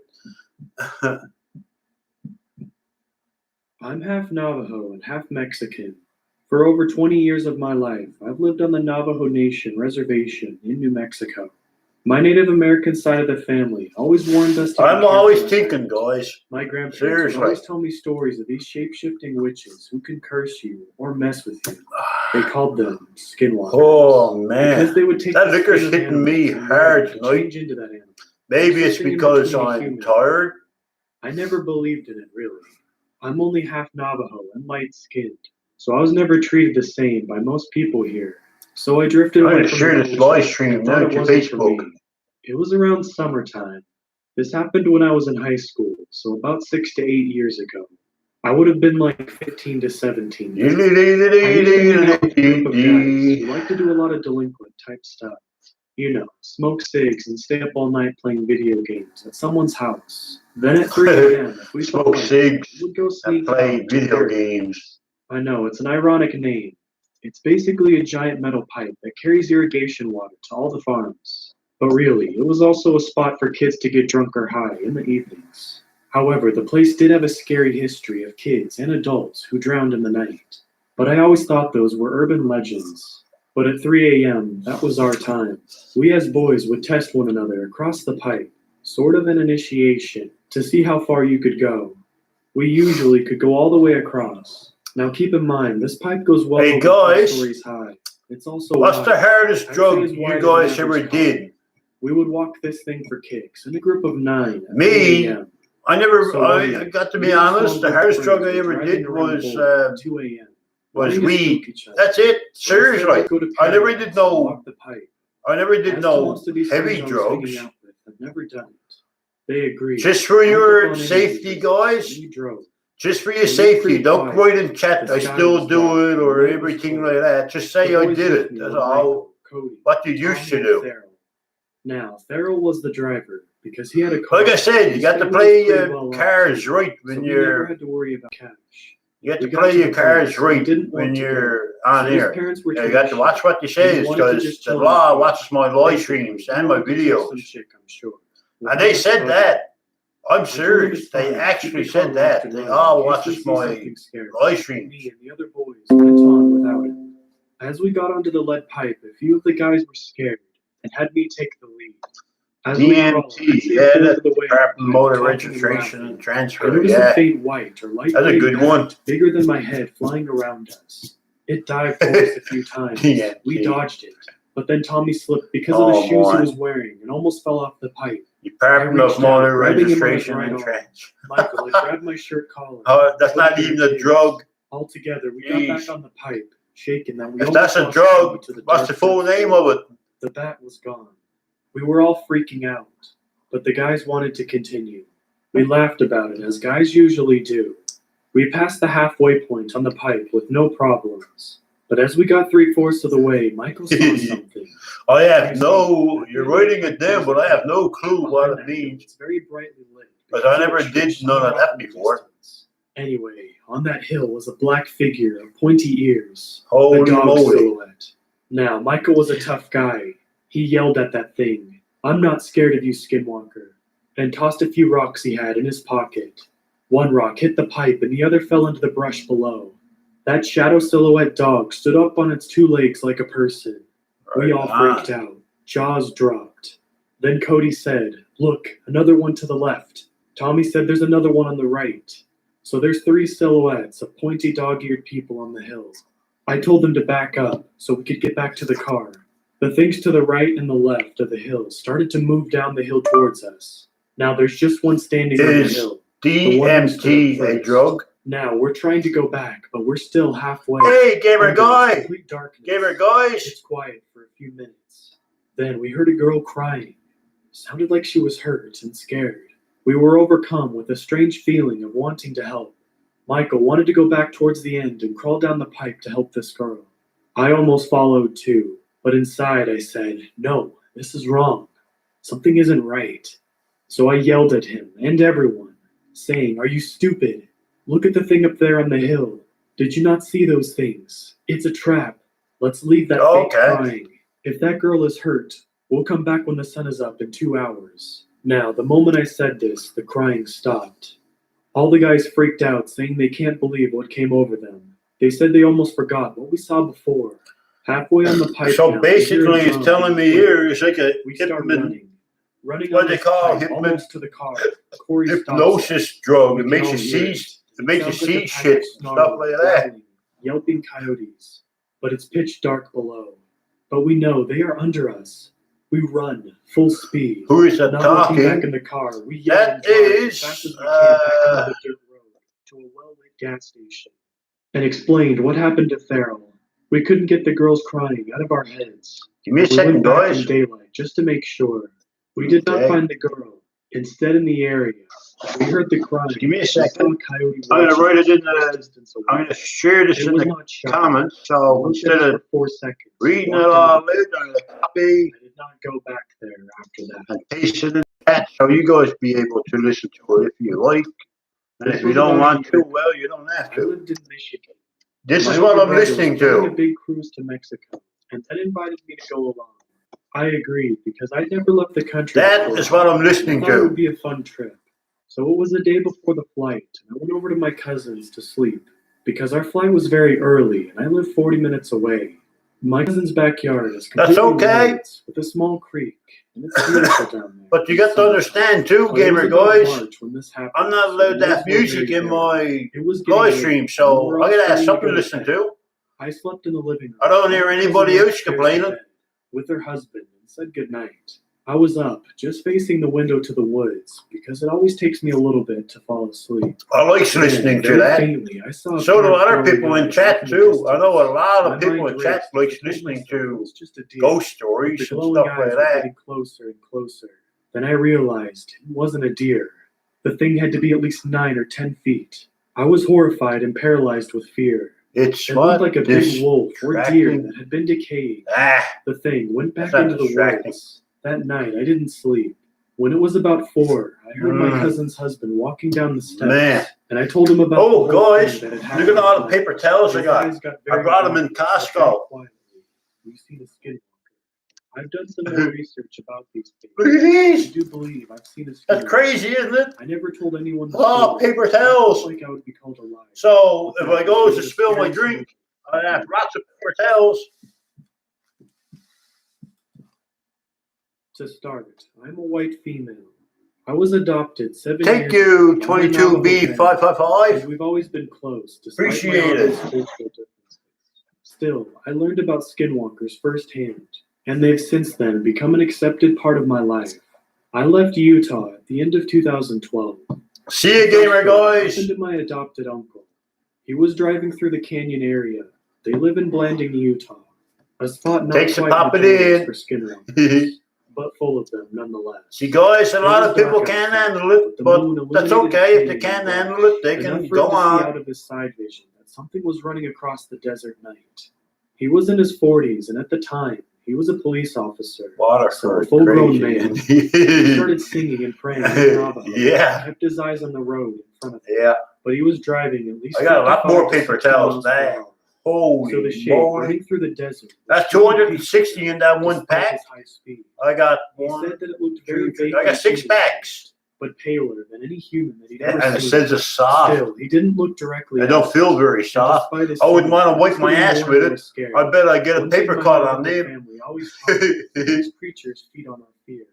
I'm half Navajo and half Mexican. For over 20 years of my life, I've lived on the Navajo Nation reservation in New Mexico. My Native American side of the family always warned us to be I'm always careful at thinking, night. guys. My grandparents Seriously. would always tell me stories of these shape-shifting witches who can curse you or mess with you. They called them skinwalkers. Oh Because man, they would take that the liquor's skin of hitting me animals and hard mold and tonight. change into that animal. Maybe it's Something in because between a I'm human. tired. I never believed in it, really. I'm only half Navajo and light-skinned, so I was never treated the same by most people here. So I drifted I'm away gonna from share the this culture live stream and now thought it to wasn't for Facebook. me. It was around summertime. This happened when I was in high school, so about 6 to 8 years ago. I would have been like 15 to 17. I used to hang out with a group of guys who like to do a lot of delinquent type stuff. You know, smoke cigs and stay up all night playing video games at someone's house. Then at 3 a.m., if we felt Smoke like it, cigs we would go and sneak play out to video Terry. games. I know, it's an ironic name. It's basically a giant metal pipe that carries irrigation water to all the farms. But really, it was also a spot for kids to get drunk or high in the evenings. However, the place did have a scary history of kids and adults who drowned in the night. But I always thought those were urban legends. But at 3 a.m., that was our time. We as boys would test one another across the pipe, sort of an initiation, to see how far you could go. We usually could go all the way across. Now keep in mind, this pipe goes well Hey, over 5 guys. stories high. It's also What's wide. the hardest I'd say drug as wide you as guys an ever average car. did? We would walk this thing for kicks in a group of 9 at Me? 3 a.m. I never. So one I night, got to me be and a honest. small The group hardest of drug I friends were ever driving did around was Boulder at 2 a.m. wanting to weed. spook each other. That's it. So I said, Seriously, "Let's go to I never Paradise did and no. walk the pipe." I never did As to no most of these heavy friends I was hanging drugs. out with had never done it. They agreed. Just for I your took on safety, energy guys. and we drove. Just for your It was safety. pretty Don't quiet. write in chat. The I sky still was do dark, it the or night was everything cold. like that. Just say The I boys did with it. me That's were all. Michael, Cody, What you used Tommy, to and do. Farrell. Now, Farrell was the driver because he had a car. Like I said, you His got to family play was pretty well off, cars right so when we never you're. had to worry about cash. You have We to got play to your the cards place. We right didn't when want to you're So on his air. parents were Yeah, you got to traditional. watch what you say They wanted to because just the chill law and watches my live Basically, streams they and my wanted to chase some videos. chick, I'm sure. And they said that. I'm I told him serious. it's They fine. actually Keep the car said that. locked They and all running in case watches we see my something scary. live streams. Me and the other boys went on without him. As we got onto the lead pipe, a few of the guys were scared and had me take the lead. As we crawled, DMT, I'd say yeah, a fourth that's of the way Department on of Motor talking and Registration laughing. and I Transfer. noticed a Yeah, faint white or light that's a gray good bat one. bigger than my head flying around us. It dived for us a few times. DMT. We dodged it, but then Tommy slipped because of the Oh, shoes boy. he was wearing and almost fell off the pipe. Department I of reached Motor out, grabbing him on his Registration right and arm. Transfer. Michael, I grabbed my shirt collar. Oh, that's Put it not in even her a case. drug. All together, we got Jeez. back on the pipe, shaken that we If almost that's a lost Tommy drug, to the what's the dark full depths. name of it? The bat was gone. We were all freaking out, but the guys wanted to continue. We laughed about it, as guys usually do. We passed the halfway point on the pipe with no problems. But as we got 3/4 of the way, Michael saw something. I have no, you're writing it down, but I have no clue what it means. It's very brightly lit. Because I never did none of that before. Anyway, on that hill was a black figure of pointy ears. A Holy dog moly. silhouette. Now, Michael was a tough guy. He yelled at that thing, "I'm not scared of you, Skinwalker," and tossed a few rocks he had in his pocket. One rock hit the pipe and the other fell into the brush below. That shadow silhouette dog stood up on its two legs like a person. We all freaked out. Jaws dropped. Then Cody said, "Look, another one to the left." Tommy said there's another one on the right. So there's 3 silhouettes of pointy dog-eared people on the hill. I told them to back up so we could get back to the car. The things to the right and the left of the hill started to move down the hill towards us. Now there's just one standing on the Is hill. DMT a drug? Now we're trying to go back, but we're still halfway. Hey, gamer Under guy! complete darkness. Gamer guys! It's quiet for a few minutes. Then we heard a girl crying. Sounded like she was hurt and scared. We were overcome with a strange feeling of wanting to help. Michael wanted to go back towards the end and crawl down the pipe to help this girl. I almost followed too, but inside I said, "No, this is wrong. Something isn't right." So I yelled at him and everyone, saying, "Are you stupid? Look at the thing up there on the hill. Did you not see those things? It's a trap. Let's leave that fake Okay. crying. If that girl is hurt, we'll come back when the sun is up in 2 hours." Now, the moment I said this, the crying stopped. All the guys freaked out, saying they can't believe what came over them. They said they almost forgot what we saw before. Halfway on the pipe So now, basically, we hear a it's drum telling me being here played. it's like a We start running what on they this call pipe, hypno- almost to the car. Corey stops us. hypnosis drug. We It makes can you all hear see, it. it makes you Sounds like a see pack shit of and stuff snarling, like that. growling, yelping coyotes. But it's pitch dark below. But we know they are under us. We run full speed. Who is that Not looking back in talking? the car, we yell That and drive is, as fast as we can back onto the dirt road to a well-lit gas station, and explained what happened to Farrell. We couldn't get the girls crying out of our heads. Give me a We second, went back guys. in daylight just to make sure. We did not Okay. find the girl. Instead, in the area, we heard the crying. Give me a We saw second. coyote I'm gonna watching write it in from a the. distance away. I'm going to share this It in was the not sharp. comments. I So looked instead at it of for 4 seconds. reading it walked all out, into the I'm going to copy I did not go back there after that. and paste it in the chat so you guys be able to listen to it if you like. And This if you was don't about a want to, year well, you don't have I to. lived in Michigan. This My is what older I'm brother was listening planning a to. big cruise to Mexico, and then invited me to go along. I agreed because I'd never left the country That before. is what I'm I listening thought it would to. be a fun trip. So it was the day before the flight, and I went over to my cousin's to sleep because our flight was very early, and I live 40 minutes away. My cousin's backyard is That's completely okay. woods with a small creek, and it's beautiful down there. But you got to understand too, But it was gamer about guys. March when this happened, I'm not so allowed the to have woods were music very in bare. my It was getting live late, stream, and we so were I all gotta have starting to something go to to listen bed. to. I slept in the living room. I don't hear My cousin anybody went else upstairs to complaining. bed with her husband and said goodnight. I was up, just facing the window to the woods, because it always takes me a little bit to fall asleep. I like Then, listening to very that. faintly, I saw a So do pair of other glowing people in eyes chat off in the too. I know a distance. lot My of people mind in chat raced as I likes told listening myself it to was just a deer. ghost But the stories and glowing stuff eyes like were that. getting closer and closer. Then I realized it wasn't a deer. The thing had to be at least 9 or 10 feet. I was horrified and paralyzed with fear. It's It looked what like a this big wolf or deer distracting. that had been decayed. The thing went That's back not into the distracting. woods. That night, I didn't sleep. When it was about 4, I heard my cousin's husband walking down the steps, Man. and I told him about Oh, the whole guys, thing that had look at all the happened. paper towels I His got. eyes got I very brought them in black, but very Costco. quietly, "We've seen a skinwalker." I've done some more research about these things. Look at I these. do believe I've seen a skinwalker. That's crazy, isn't it? I never told anyone the Oh, story. paper I felt towels. like I would be called a liar. So if I go to spill my drink, I have lots of paper towels. To start, I'm a white female. I was adopted 7 Thank years you, ago by my Navajo family, 22B555. and we've always been close, despite my Appreciate obvious it. cultural differences. Still, I learned about skinwalkers firsthand, and they've since then become an accepted part of my life. I left Utah at the end of 2012. See you, gamer guys. Happened to my adopted uncle. He was driving through the canyon area. They live in Blanding, Utah, a spot not Takes a quite pop it notorious in. for skinwalkers, but full of them nonetheless. See, guys, a It lot was of people dark can't outside, handle it, the but moon that's illuminated okay. the If they canyon can't black, handle it, they enough can for go him to see on. out of his side vision that something was running across the desert night. He was in his 40s, and at the time, he was a police officer. Water So, for a full-grown man. He crazy. started singing and praying in Navajo. Yeah. Kept his eyes on the road in front of him, Yeah. but he was driving at least I got a lot 55 more to paper 60 towels miles per than that. hour. Holy So the shape moly. running through the desert. That's was 260 in that one despite pack. his high speed. I got He one, said that it looked very two, big. I got 6 packs. But paler than any human that he'd ever And it seen. says it's soft. Still, he didn't look directly It at don't us. feel very And soft. despite his I wouldn't speed, want to he wipe was my getting ass more with and more it. scared. I bet I get a One thing paper my cut Navajo on them. family always taught me is that these creatures feed on our fear.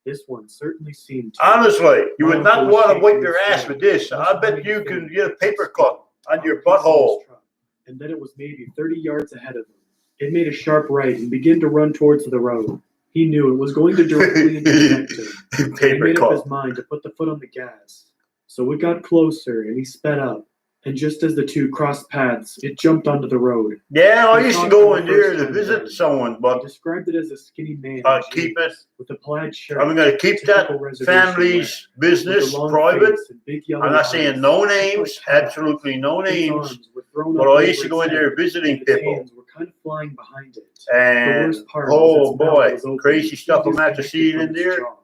This one certainly seemed to. Honestly, you would My not uncle was want to shaking wipe your his ass head. with this. He I was bet hiding you his can face. get a paper cut on your Out of his butthole. truck, and then it was maybe 30 yards ahead of him. It made a sharp right and began to run towards the road. He knew it was going to directly intersect him. He Paper made up his cut. mind to put the foot on the gas. So it got closer and he sped up. And just as the two crossed paths, it jumped onto the road. Yeah, I He used to thought go for in the there first to time visit that someone, He but described it as a skinny man in keep it. jeans with a plaid shirt. I'm going to keep that typical reservation family's wear, business with a long private. face and big yellow I'm not eyes, saying no just like names, cats. absolutely no His names. arms were thrown But up I over used to his go in head, there visiting and his people. hands were kind of flying behind it. And The worst part was oh its mouth boy, was open, crazy with stuff I'm fingers after connected seeing from in its there. jaw.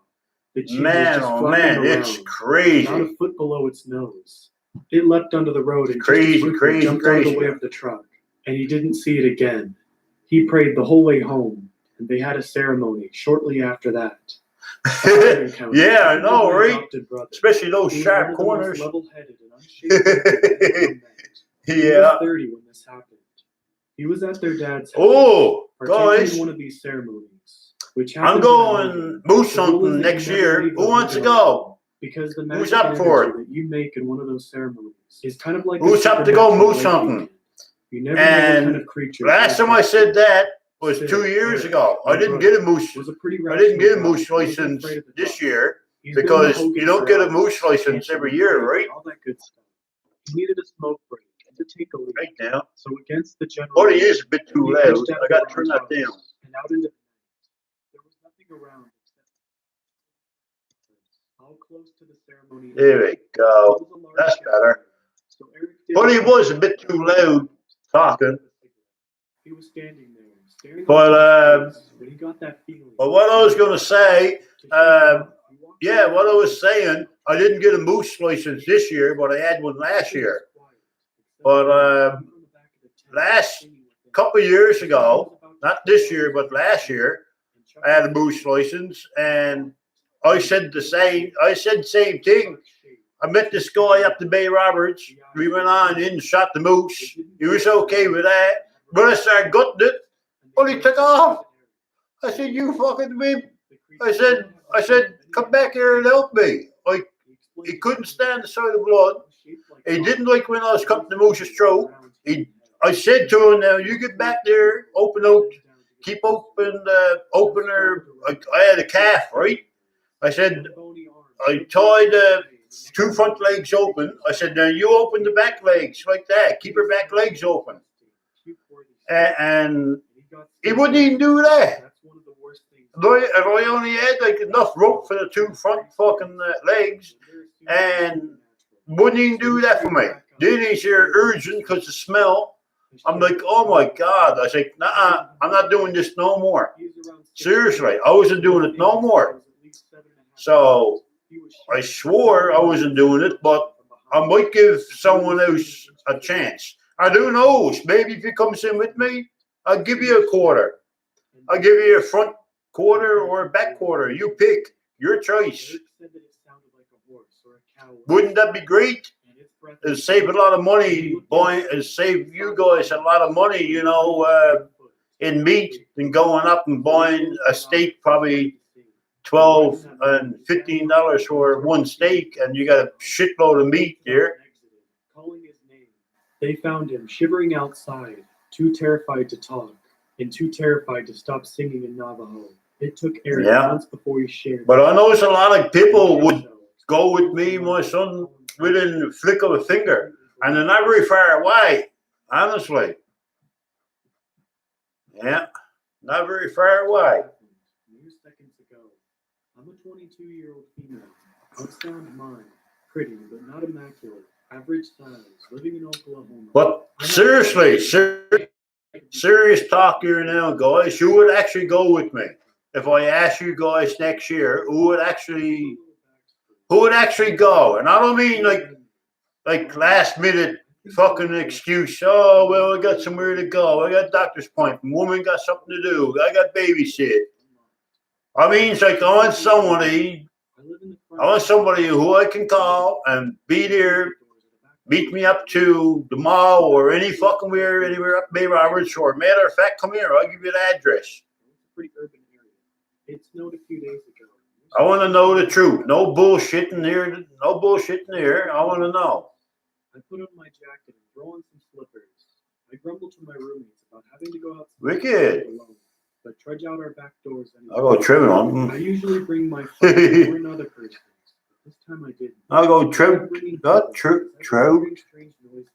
The cheese was Man, just oh flapping man, around, it's not crazy. a foot below its nose. It leapt onto the road and Crazy, just as quickly crazy, jumped out of crazy. the way of the truck, and he didn't see it again. He prayed the whole way home, and they had a ceremony shortly after that. Yeah, I know, right? Adopted brother. Especially those He was sharp one of the most corners. level-headed and unshaken people I've ever met. He Yeah. was 30 when this happened. He was at their dad's house, Oh, partaking guys, in one of these ceremonies, which I'm happened going moose The rule is hunting that you next never year. leave Who the wants to window go? because the Who's magic up for energy that you make in one of those ceremonies is kind of like Who's a up to go supernatural moose awakening. hunting? You never know what And kind of creature. Last time I said that was Still, 2 years Eric, ago. my I didn't brother, get a moose. was a pretty I didn't get a rational moose guy. He wasn't license afraid of the this dark. year He's been because to Hogan you don't for get a hours, moose license dancing every and year, praying, right? all that good stuff. He needed a smoke break and to take a leak. Right now. So against the general. 40 is a bit too he loud. pitched out I got to the turn that round down. and out into the night. There was nothing around except how close to the ceremony. There we go. That's better. So Eric did 40 was a bit too loud talking. He was standing there staring. But, into his face when he got that feeling. But what I was going to say, yeah, what I was saying, I didn't get a moose license this year, but I had one last year. But last couple of years ago, not this year, but last year, I had a moose license, and I said the same thing. I met this guy up to Bay Roberts. We went on in and shot the moose. He was okay with that. But I started gutting it. Well, he took off. I said, "You fucking me." I said, "Come back here and help me." Like, he couldn't stand the sight of blood. He didn't like when I was cutting the moose's throat. I said to him, "Now you get back there, open out, keep open the opener." I had a calf, right? I said, I tied the 2 front legs open. I said, "Now you open the back legs like that. Keep her back legs open." And he wouldn't even do that. If I only had like enough rope for the 2 front fucking legs, and wouldn't even do that for me. Then he's here urgent because the smell. I'm like, oh my God. I said, nah, I'm not doing this no more. Seriously, I wasn't doing it no more. So I swore I wasn't doing it, but I might give someone else a chance. I do know. Maybe if you comes in with me, I'll give you a quarter. I'll give you a front quarter or a back quarter. You pick. Your choice. Wouldn't that be great? It'd save a lot of money, boy. It'd save you guys a lot of money, you know, in meat than going up and buying a steak, probably $12 and $15 for one steak, and you got a shitload of meat there. They found him shivering outside, too terrified to talk, and too terrified to stop singing in Navajo. It took Eric months before he shared. But I know a lot of people would go with me, my son, within a flick of a finger, and they're not very far away, honestly. Yeah, not very far away. Mere seconds ago, I'm a 22-year-old female, of sound mind, pretty but not immaculate, average size, living in Oklahoma. But seriously, serious talk here now, guys. Who would actually go with me? If I ask you guys next year, who would actually go? And I don't mean like last minute fucking excuse. Oh, well, I got somewhere to go. I got doctor's appointment. Woman got something to do. I got babysit. I mean, it's like I want somebody who I can call and be there, meet me up to the mall or any fucking anywhere up Bay Roberts, or matter of fact, come here. I'll give you the address. Pretty urban area. It snowed a few days ago. I want to know the truth. No bullshitting here. No bullshitting here. I want to know. I put on my jacket and throw on some slippers. I grumbled to my roommates about having to go outside Wicked. alone, but trudge out our back doors anyway. I'll go trim on. I usually bring my phone or another person. This time I didn't. I'll go trim. Not true. Strange noises.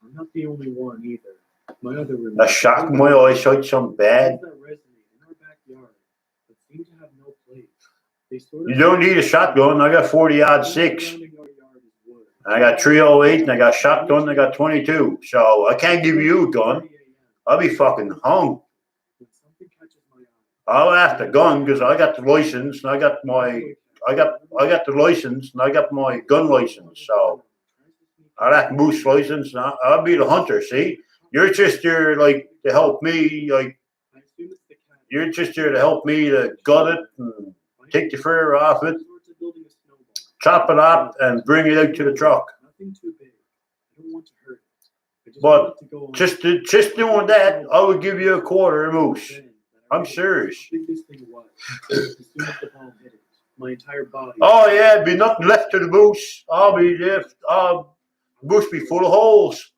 I'm not the only one either. My other roommates. That shocked my eyesight so bad. That resonate in our backyard, but seem to have no place. You don't need a shotgun. I got 40-odd 6. I got 308 and I got shotgun and I got 22. So I can't give you a gun. I'll be fucking hung. I'll have the gun because I got the license and I got the license and I got my gun license. So I got moose license and I'll be the hunter. See, you're just here like to help me. Like you're just here to help me to gut it and take the fur off it, chop it up, and bring it out to the truck. But just doing that, I would give you a quarter of moose. I'm serious. My entire body. Oh yeah, be nothing left to the moose. I'll be left. Moose be full of holes.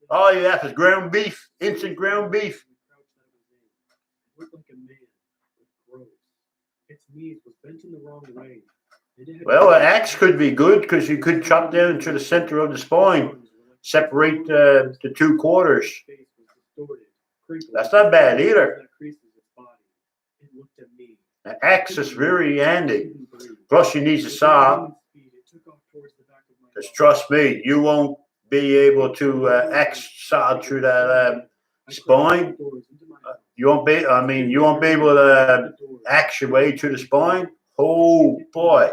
All you have is ground beef, instant ground beef. Its knees was bent in the wrong way. Well, an axe could be good because you could chop down to the center of the spine, separate the 2 quarters. That's not bad either. An axe is very handy. Plus, you need a saw. Because trust me, you won't be able to axe saw through that spine. You won't be able to axe your way to the spine. Oh boy,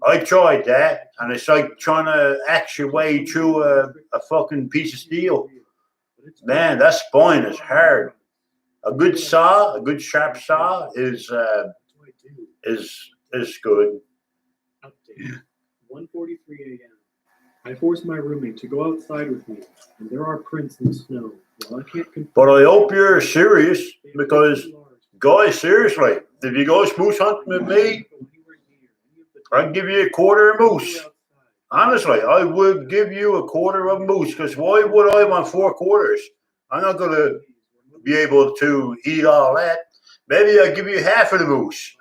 I tried that, and it's like trying to axe your way through a fucking piece of steel. Man, that spine is hard. A good saw, a good sharp saw is good. Update. 1:43 a.m. I forced my roommate to go outside with me, and there are prints in the snow. Well, I can't confirm. But I hope you're serious, because guys, seriously, if you go moose hunting with me, I'd give you a quarter of moose. Honestly, I would give you a quarter of moose, because why would I want 4 quarters? I'm not going to be able to eat all that. Maybe I'll give you half of the moose.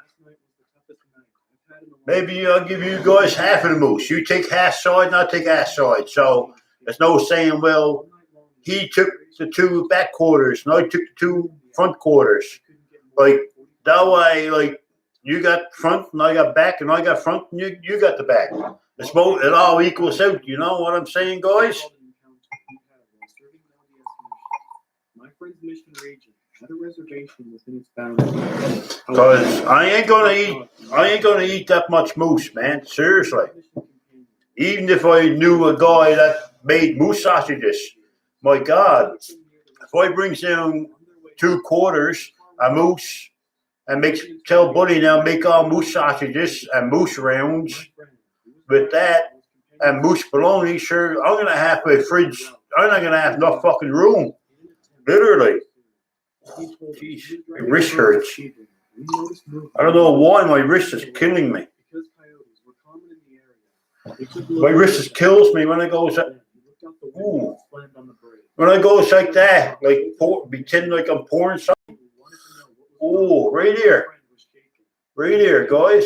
Maybe I'll give you guys half of the moose. You take half side and I'll take half side. So there's no saying, well, he took the 2 back quarters and I took the 2 front quarters. Like, that way, like, you got front and I got back and I got front and you got the back. It all equals out. You know what I'm saying, guys? My friend's mission region, had a reservation within its boundaries. Cause I ain't gonna eat that much moose, man. Seriously. Even if I knew a guy that made moose sausages, my God, if I brings down 2 quarters a moose and tell Buddy now make all moose sausages and moose rounds with that and moose bologna, sure, I'm gonna have a fridge. I'm not gonna have enough fucking room. Literally. Jeez, my wrist hurts. I don't know why my wrist is killing me. My wrist kills me when I go ooh. When I go like that, like pretend like I'm pouring something. Oh, right here, guys.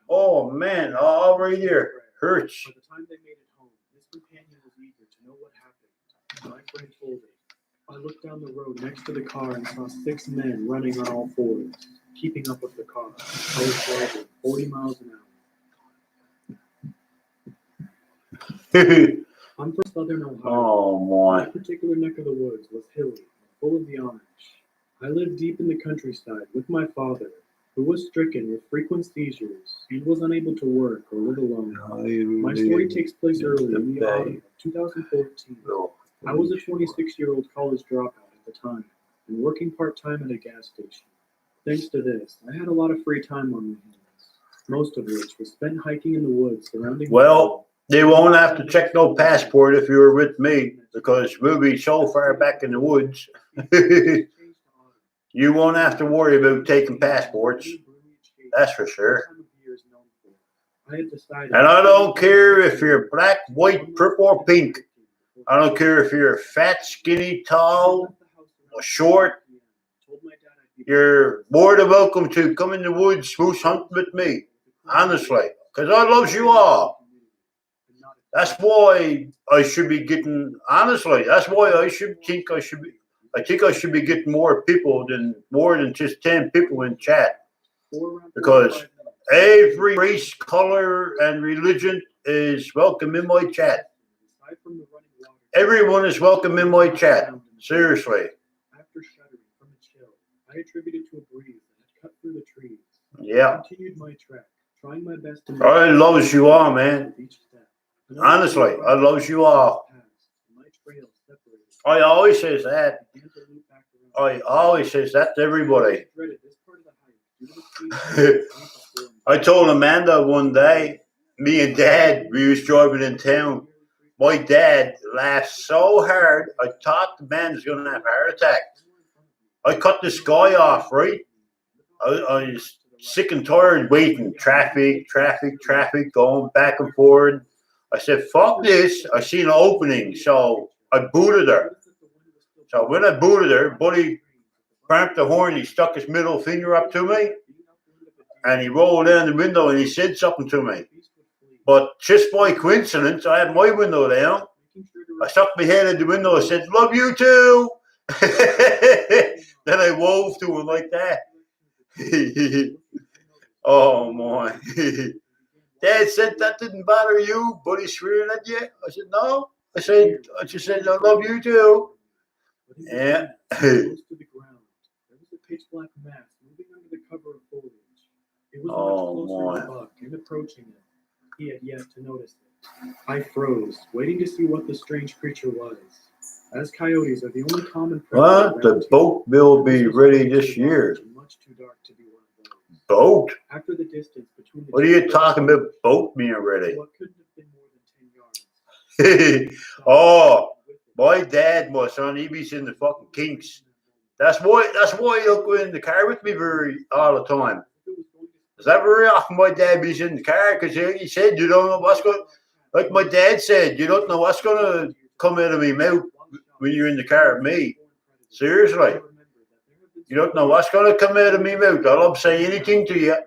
Oh man, oh right here hurts. By the time they made it home, his companion was eager to know what happened. My friend told him. I looked down the road next to the car and saw 6 men running on all fours, keeping up with the car. I was driving 40 miles an hour. I'm from southern Ohio. Oh my! That particular neck of the woods was hilly, full of the Amish. I lived deep in the countryside with my father, who was stricken with frequent seizures and was unable to work or live alone. My story takes place early in the autumn of 2014. I was a 26-year-old college dropout at the time and working part-time at a gas station. Thanks to this, I had a lot of free time on my hands, most of which was spent hiking in the woods surrounding. Well, they won't have to check no passport if you're with me because we'll be so far back in the woods. You won't have to worry about taking passports. That's for sure. And I don't care if you're black, white, purple, or pink. I don't care if you're fat, skinny, tall, or short. You're more than welcome to come in the woods moose hunting with me. Honestly. Because I love you all. That's why I should be getting, honestly, that's why I think I should be getting more than just 10 people in chat. Because every race, color, and religion is welcome in my chat. Everyone is welcome in my chat. Seriously. After shuddering from a chill, I attributed to a breeze that had cut through the trees. Yeah. I continued my trek, trying my best to I love you all, man. Honestly, I love you all. I always says that. I always says that to everybody. I told Amanda one day, me and Dad, we was driving in town. My dad laughed so hard, I thought the man was going to have a heart attack. I cut this guy off, right? I was sick and tired waiting. Traffic, going back and forth. I said, fuck this. I seen an opening, so I booted her. So when I booted her, Buddy cranked the horn. He stuck his middle finger up to me, and he rolled down the window, and he said something to me. But just by coincidence, I had my window down. I stuck my head in the window. I said, love you too. Then I wove to him like that. Oh, my. Dad said that didn't bother you. Buddy swearing at you. I said, no. I just said, I love you too. Yeah. Close to the ground, there was a pitch black mass moving under the cover of foliage. It was much closer to Buck and approaching it. He had yet to notice it. I froze, waiting to see what the strange creature was. As coyotes are the only common predator. What? The boat will be ready this year. Much too dark to be one of those. Boat? After the distance between the what are you talking about? Boat being ready? What couldn't have been more than 10 yards. Oh, my dad was on. He be in the fucking kinks. That's why he'll go in the car with me all the time. Is that very often my dad be in the car? Because he said, you don't know what's going, like my dad said, you don't know what's going to come out of me mouth when you're in the car with me. Seriously. You don't know what's going to come out of me mouth. I'll say anything to you.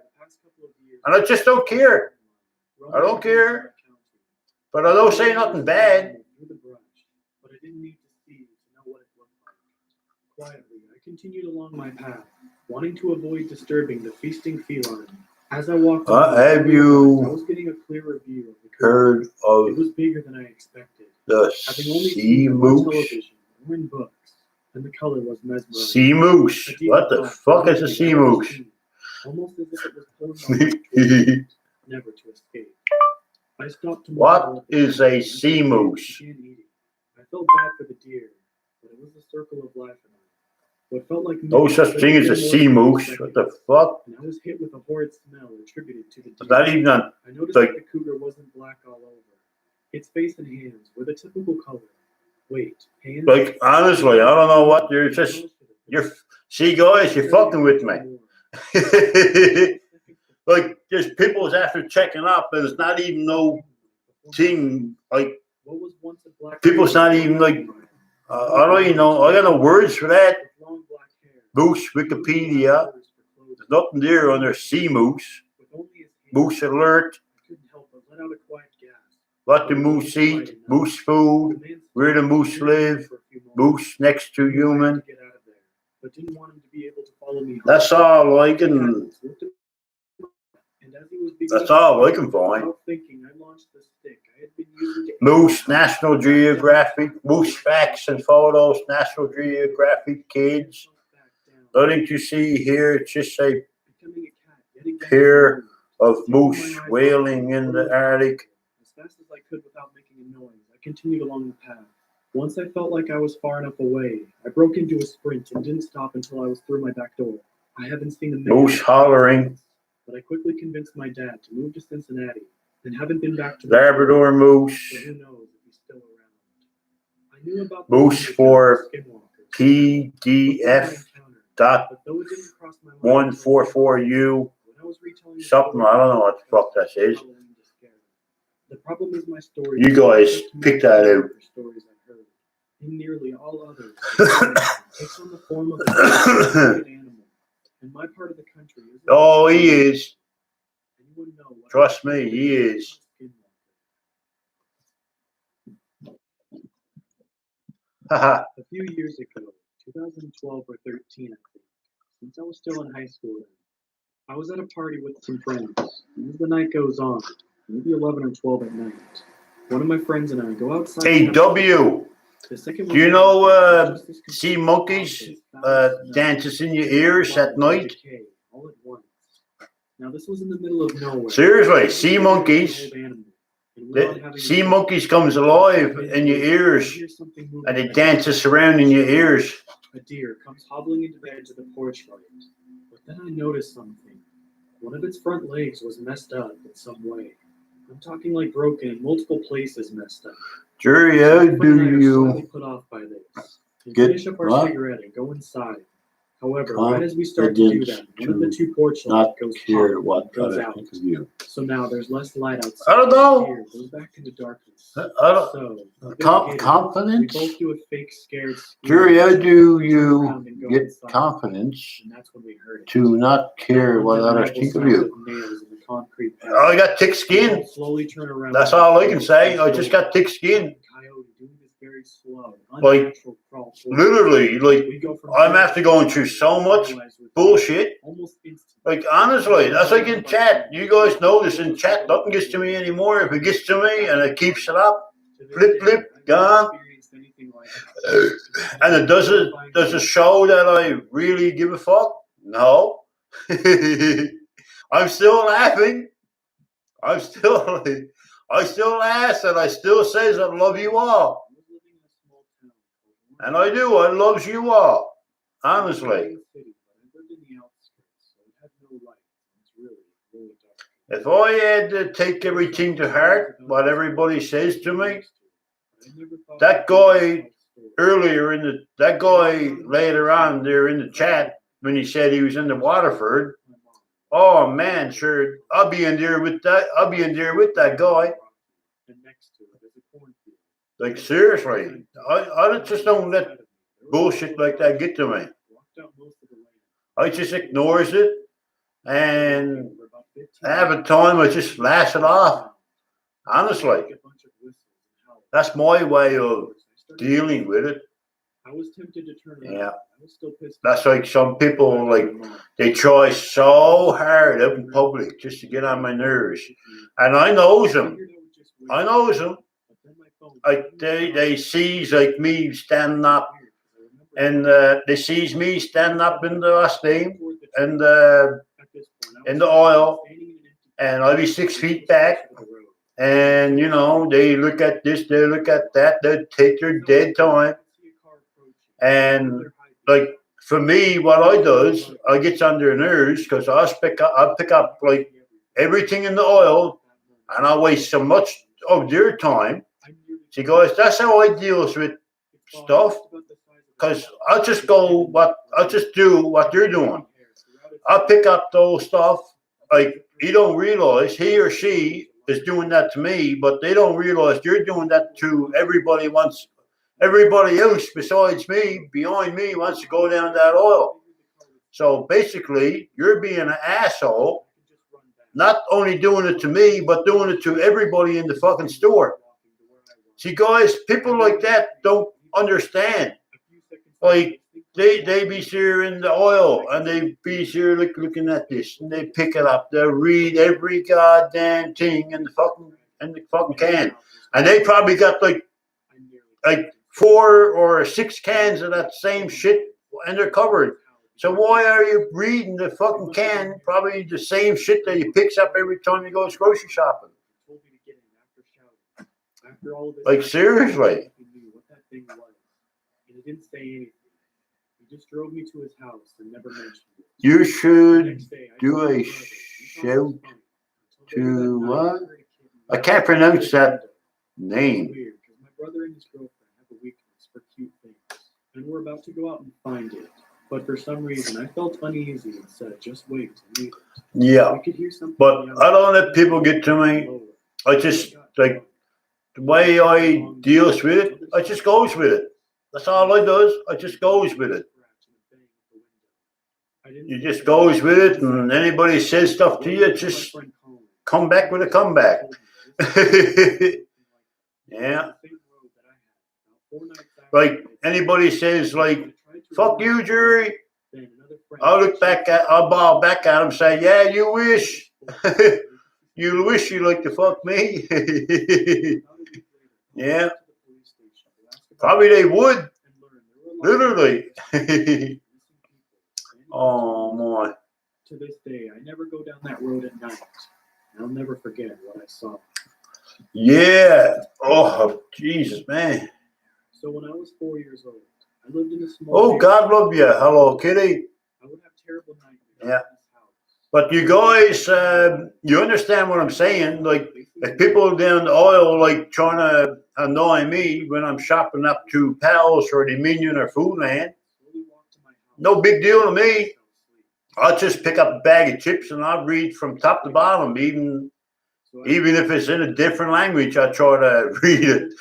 And I just don't care. I don't care. But I don't say nothing bad. But I didn't need to see to know what it looked like. Quietly, I continued along my path, wanting to avoid disturbing the feasting feline. As I walked have I you was getting a clearer view of the heard creature. of It was bigger than I expected. the Having only sea seen it on moose? television or in books, and the color was mesmerizing. Sea moose. A deep What the black, fuck is a moving sea out of moose? the sea, almost as if it was pulling my life towards it, never to escape. I stopped to What is a sea moose? began eating. I felt bad for the deer, but it was the circle of life in it. What felt like No minutes such felt thing as a more sea than moose. seconds. What the fuck? And I was hit with a horrid smell attributed to the Is deer. that even a, I noticed like- that the cougar wasn't black all over. Its face and hands were the typical color. Wait, hands? like, honestly, I don't know what you're just, you're, see guys, you're fucking with me. Like, there's people's after checking up, but it's not even no thing, like, What was once a black people's not even like, I don't even know, I got no words for that. Long black hair. Moose, Wikipedia, there's nothing there on their sea moose. With only his hands, Moose alert, I couldn't help but let out a quiet gasp. what the moose eat, moose food, The man where the moose live, for a few moments. moose next to human. Get out of there, but didn't want him to be able to follow me home. That's all I can, And as he was that's all I can find. without thinking, I launched the stick I had been using to Moose, National Geographic, Moose Facts and Photos, National Geographic Kids. Nothing to see here, it's just a Becoming a cat, yet again, pair of moose whaling in the Arctic. As fast as I could without making a noise, I continued along the path. Once I felt like I was far enough away, I broke into a sprint and didn't stop until I was through my back door. I haven't seen a man Moose hollering, but I quickly convinced my dad to move to Cincinnati and haven't been back to Labrador moose, So who knows if he's still around. I knew about Moose the for skinwalkers. PDF dot But though it didn't cross my mind 144U, when I was retelling the something, story, I don't know what the fuck that is. The problem is my story. You guys pick that out. Stories I've heard. In nearly all others, takes on the form of a domesticated animal. In my part of the country, isn't Oh, he is. anyone know what Trust me, he is. Haha. A few years ago, 2012 or 13, I think, since I was still in high school then, I was at a party with some friends. And as the night goes on, maybe 11 or 12 at night, one of my friends and I go outside. Hey, W, The second do you one- know, sea monkeys dances in your ears at night? All at once. Now this was in the middle of nowhere. Seriously, sea monkeys. The Sea monkeys comes alive in your ears and it dances around in your ears. A deer comes hobbling into the edge of the porch light. But then I noticed something. One of its front legs was messed up in some way. I'm talking like broken in multiple places messed up. Jerry, So how my friend and I do are you slightly put off by this. We get finish up our what? cigarette and go inside. However, Huh? right as we start to do Against that, one of the two porch not lights goes care pop what and goes other out. think of you. So now there's less light outside. I don't know. Here goes back into darkness. I don't, So a bit later, we Confidence? both do a fake scared squeal, Jerry, how do turn you around and go get inside. confidence And that's when we heard it. to not care what others think of you? Nails in the concrete pad. I got thick skin. Slowly turn around. That's all I can say. I just got thick skin. Coyote doing this very slow, Like, unnatural crawl forward. Literally, like, We go from I'm after going through so much bullshit. almost instantly. Like, honestly, that's like in chat. You guys know this in chat. Nothing gets to me anymore. If it gets to me and it keeps it up, To this flip, day, flip, I've never gone. experienced anything like it. and it does it show that I really give a fuck? No. I'm still laughing. I still laugh and I still says I love you all. I was living in a small town called And I do. I loves you all. Honestly. City, but I lived in the outskirts, so it had no light. It's really, really dark. If I had to take everything to heart, what everybody says to me, that guy that guy later on there in the chat, when he said he was in the Waterford, oh man, sure, I'll be in there with that guy. And next to it is a cornfield. Like, seriously, I just don't let bullshit like that get to me. Walked out most of the land. I just ignores it, and For about 15 half the time I just laugh it off. Honestly, A bunch of whistles and howls. that's my way of I started- dealing with it. I was tempted to turn around. Yeah. I was still pissed. That's like some people, like, they try so hard out in public just to get on my nerves. And I knows them. I knows them. Like, they sees like me standing up and they sees me standing up in the steam and in the oil, and I'll be 6 feet back. And you know, they look at this, they look at that, they take their dead time. And like for me, what I does, I gets under their nerves because I pick up like everything in the oil, and I waste so much of their time. See, guys, that's how I deals with stuff. Because I'll just do what they're doing. I'll pick up those stuff. Like you don't realize he or she is doing that to me, but they don't realize you're doing that to everybody else besides me, behind me, wants to go down that oil. So basically, you're being an asshole, not only doing it to me, but doing it to everybody in the fucking store. See, guys, people like that don't understand. Like, they be here in the oil, and they be here looking at this, and they pick it up. They read every goddamn thing in the fucking can. And they probably got like 4 or 6 cans of that same shit in their cupboard. So why are you reading the fucking can, probably the same shit that you picks up every time you go grocery shopping? Like, seriously. He didn't say anything. He just drove me to his house and never mentioned it. You should do a shout to what? I can't pronounce that name. Weird, because my brother and his girlfriend have a weakness for cute things, and we're about to go out and find it. But for some reason, I felt uneasy and said, "Just wait and leave it." Yeah, I could hear something. but I don't let people get to me. I just like the way I deals with it. I just goes with it. That's all I does. I just goes with it. You just goes with it, and anybody says stuff to you, just come back with a comeback. Yeah. Like anybody says, like, "Fuck you, Jerry," I'll bow back at him, say, "Yeah, you wish." You wish you like to fuck me. Yeah. Probably they would. Literally. Oh, my. To this day, I never go down that road at night. I'll never forget what I saw. Yeah. Oh, Jesus, man. So when I was 4 years old, I lived in a small. Oh, God love you. Hello, kitty. I would have terrible nightmares. Yeah. But you guys, you understand what I'm saying? Like, if people down the oil, like, trying to annoy me when I'm shopping up to Pals or Dominion or Foodland, no big deal to me. I'll just pick up a bag of chips and I'll read from top to bottom, even if it's in a different language. I try to read it.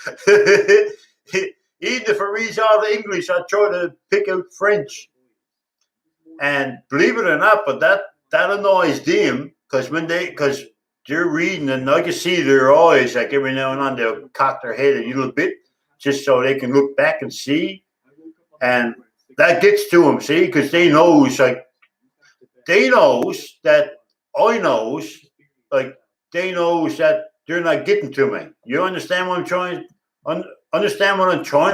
Even if it reads out of English, I try to pick out French. And believe it or not, but that annoys them because they're reading and I can see their eyes, like every now and then they'll cock their head a little bit just so they can look back and see. And that gets to them, see, because they knows that I knows, like they knows that they're not getting to me. You understand what I'm trying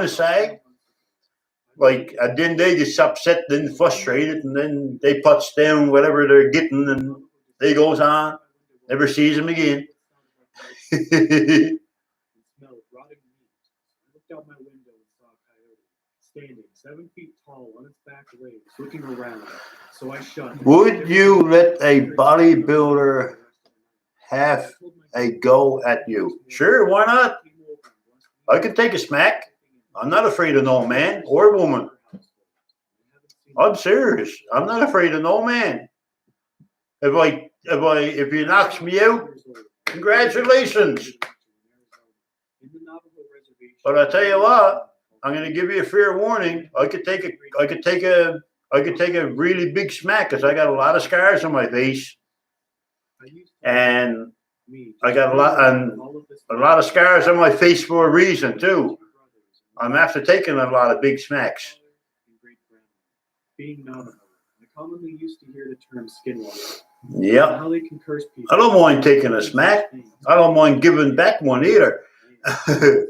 to say? Like, and then they get upset, then frustrated, and then they puts down whatever they're getting, and they goes on, never sees them again. Out my window and saw a coyote standing 7 feet tall on its back legs, looking around. So I shot. Would you let a bodybuilder have a go at you? Sure, why not? I can take a smack. I'm not afraid of no man or woman. I'm serious. I'm not afraid of no man. If he knocks me out, congratulations. But I tell you what, I'm going to give you a fair warning. I could take a really big smack because I got a lot of scars on my face, and I got a lot of scars on my face for a reason too. I'm after taking a lot of big smacks. Being Navajo, I commonly used to hear the term skinwalker. Yeah. How they can curse people. I don't mind taking a smack. I don't mind giving back one either. I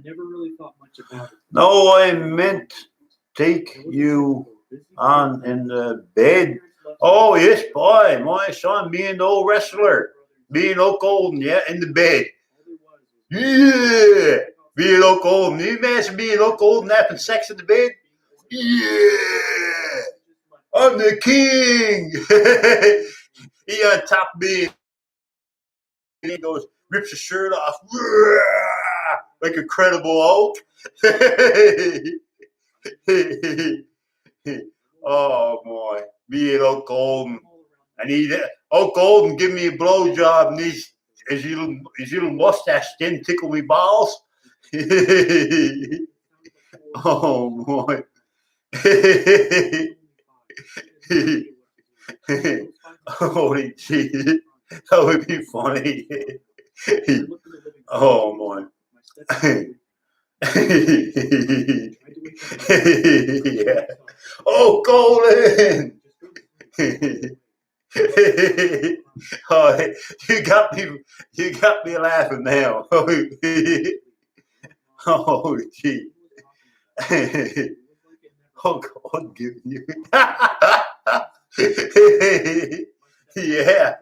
never really thought much about it. No, I meant take you on in the bed? Oh, yes, boy, my son being the old wrestler, being Hulk Hogan, yeah, in the bed. Yeah, being Hulk Hogan. Can you imagine being Hulk Hogan having sex in the bed? Yeah, I'm the king. He on top of me. And he goes, rips his shirt off, like Incredible Hulk. Oh boy, me and Hulk Hogan. I need Hulk Hogan give me a blowjob, and his little mustache didn't tickle me balls. Oh boy. Holy shit. That would be funny. Oh boy. Yeah. Oh, Colin. Oh, you got me laughing now. Oh gee. Oh God, giving you. Yeah.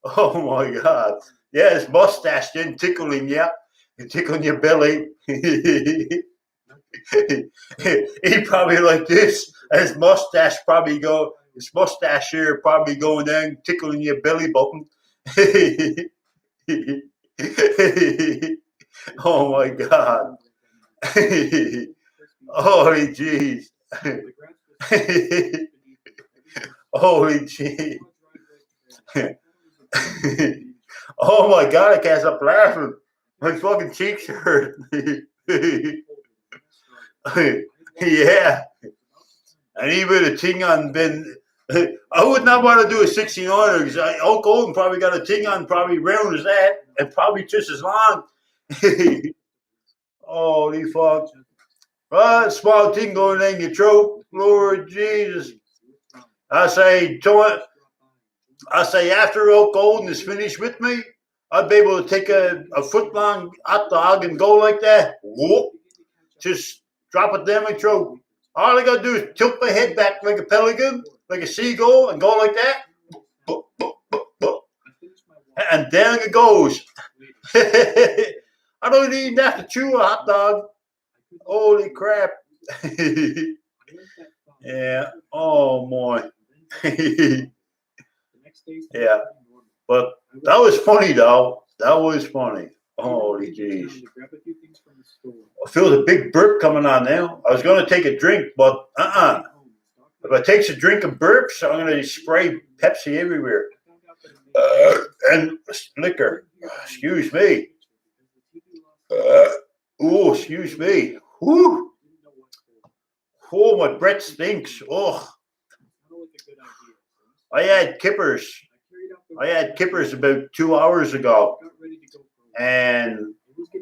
Oh my God. Yeah, his mustache didn't tickle him yet. It tickled your belly. He probably like this. His mustache here probably going down, tickling your belly button. Oh my God. Holy jeez. Holy jeez. Oh my God, I can't stop laughing. My fucking cheeks hurt. Yeah. And even a ting on been. I would not want to do a 69er because Hulk Hogan probably got a ting on probably round as that and probably just as long. Holy fuck. Small thing going in your throat. Lord Jesus. I say after Hulk Hogan is finished with me, I'd be able to take a foot long hot dog and go like that. Whoop. Just drop it down my throat. All I gotta do is tilt my head back like a pelican, like a seagull, and go like that. And down it goes. I don't even have to chew a hot dog. Holy crap. Yeah. Oh, boy. Yeah. But that was funny, though. That was funny. Holy jeez. I feel the big burp coming on now. I was going to take a drink, but If I take a drink of burps, I'm going to spray Pepsi everywhere. And liquor. Excuse me. Oh, excuse me. Whew. Oh, my breath stinks. Oh. I had kippers. About 2 hours ago. And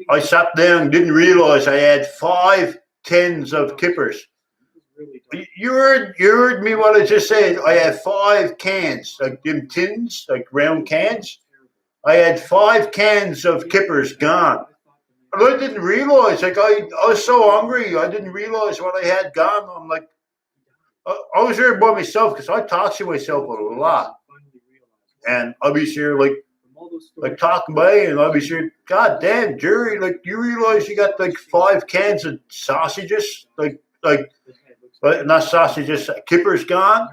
I sat down, didn't realize I had 5 tins of kippers. You heard me what I just said. I had 5 cans, like them tins, like round cans. I had 5 cans of kippers gone. And I didn't realize, like I was so hungry, I didn't realize what I had gone. I'm like, I was there by myself because I talk to myself a lot. And I'll be sure, like talking by, and I'll be sure, God damn, Jerry, like, you realize you got like 5 cans of sausages, like not sausages, kippers gone?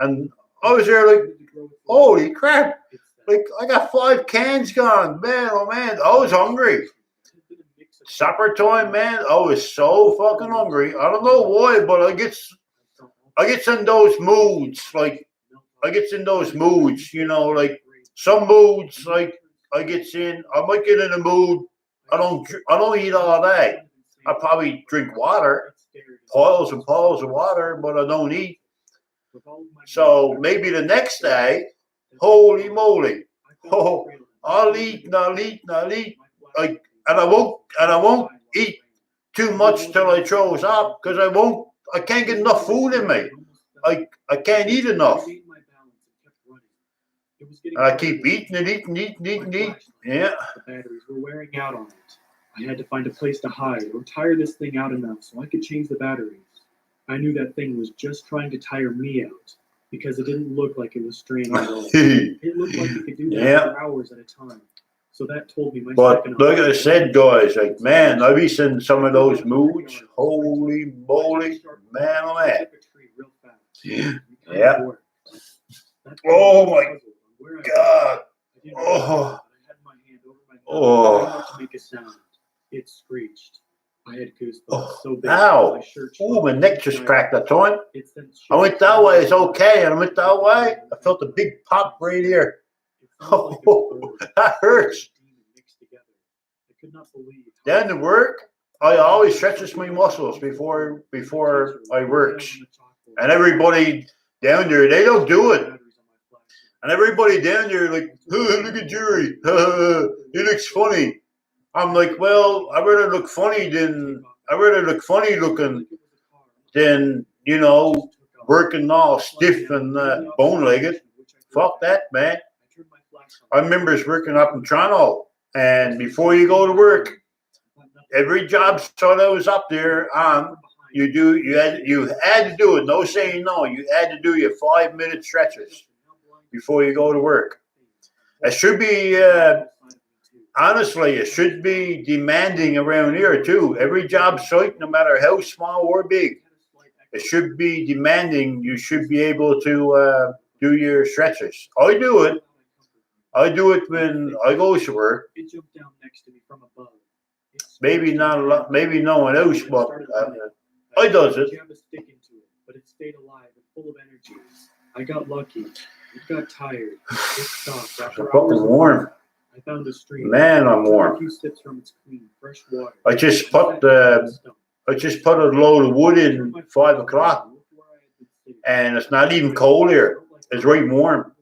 And I was there like, holy crap, like, I got 5 cans gone, man, oh man, I was hungry. Supper time, man, I was so fucking hungry. I don't know why, but I get in those moods, you know, like some moods, like I might get in a mood. I don't eat all day. I probably drink water, piles and piles of water, but I don't eat. So maybe the next day, holy moly, I'll eat and I'll eat and I'll eat. Like, and I won't eat too much till I throws up because I can't get enough food in me. I can't eat enough. And I keep eating and eating. Yeah. The batteries were wearing out on it. I had to find a place to hide or tire this thing out enough so I could change the batteries. I knew that thing was just trying to tire me out because it didn't look like it was stranded at all. It looked like it could do that Yeah. for hours at a time. So that told me my But second like I option. said, guys, like, man, I've been seeing some of those moods. Holy moly, man, oh man. Yeah. Oh my God. Oh. Oh. To make a sound. It screeched. I had goosebumps Oh. so big. Ow. My shirt Oh, my neck just cracked that time. It sent I went that way, it's okay. And I went that way, I felt a big pop right here. Oh, that hurts. I could not believe. Down to work, I always stretches my muscles before I works. And everybody down there, they don't do it. And everybody down there like, oh, look at Jerry. He looks funny. I'm like, well, I'd rather look funny looking than, you know, working all stiff and bone-legged. Fuck that, man. I remember working up in Toronto, and before you go to work, every job site I was up there on, you had to do it. No saying no. You had to do your 5-minute stretches before you go to work. It should be, honestly, it should be demanding around here too. Every job site, no matter how small or big, it should be demanding. You should be able to do your stretches. I do it. I do it when I go to work. It jumped down next to me from above. Maybe not a lot. Maybe no one else, but I does it. You have a stick into it, but it stayed alive and full of energy. I got lucky. It got tired. It stopped. After I'm fucking hours of warm. work, I found a stream. Man, I'm Took warm. A few sips from its clean, fresh water. I just put a load of wood in 5 o'clock, and it's not even cold here. It's right warm.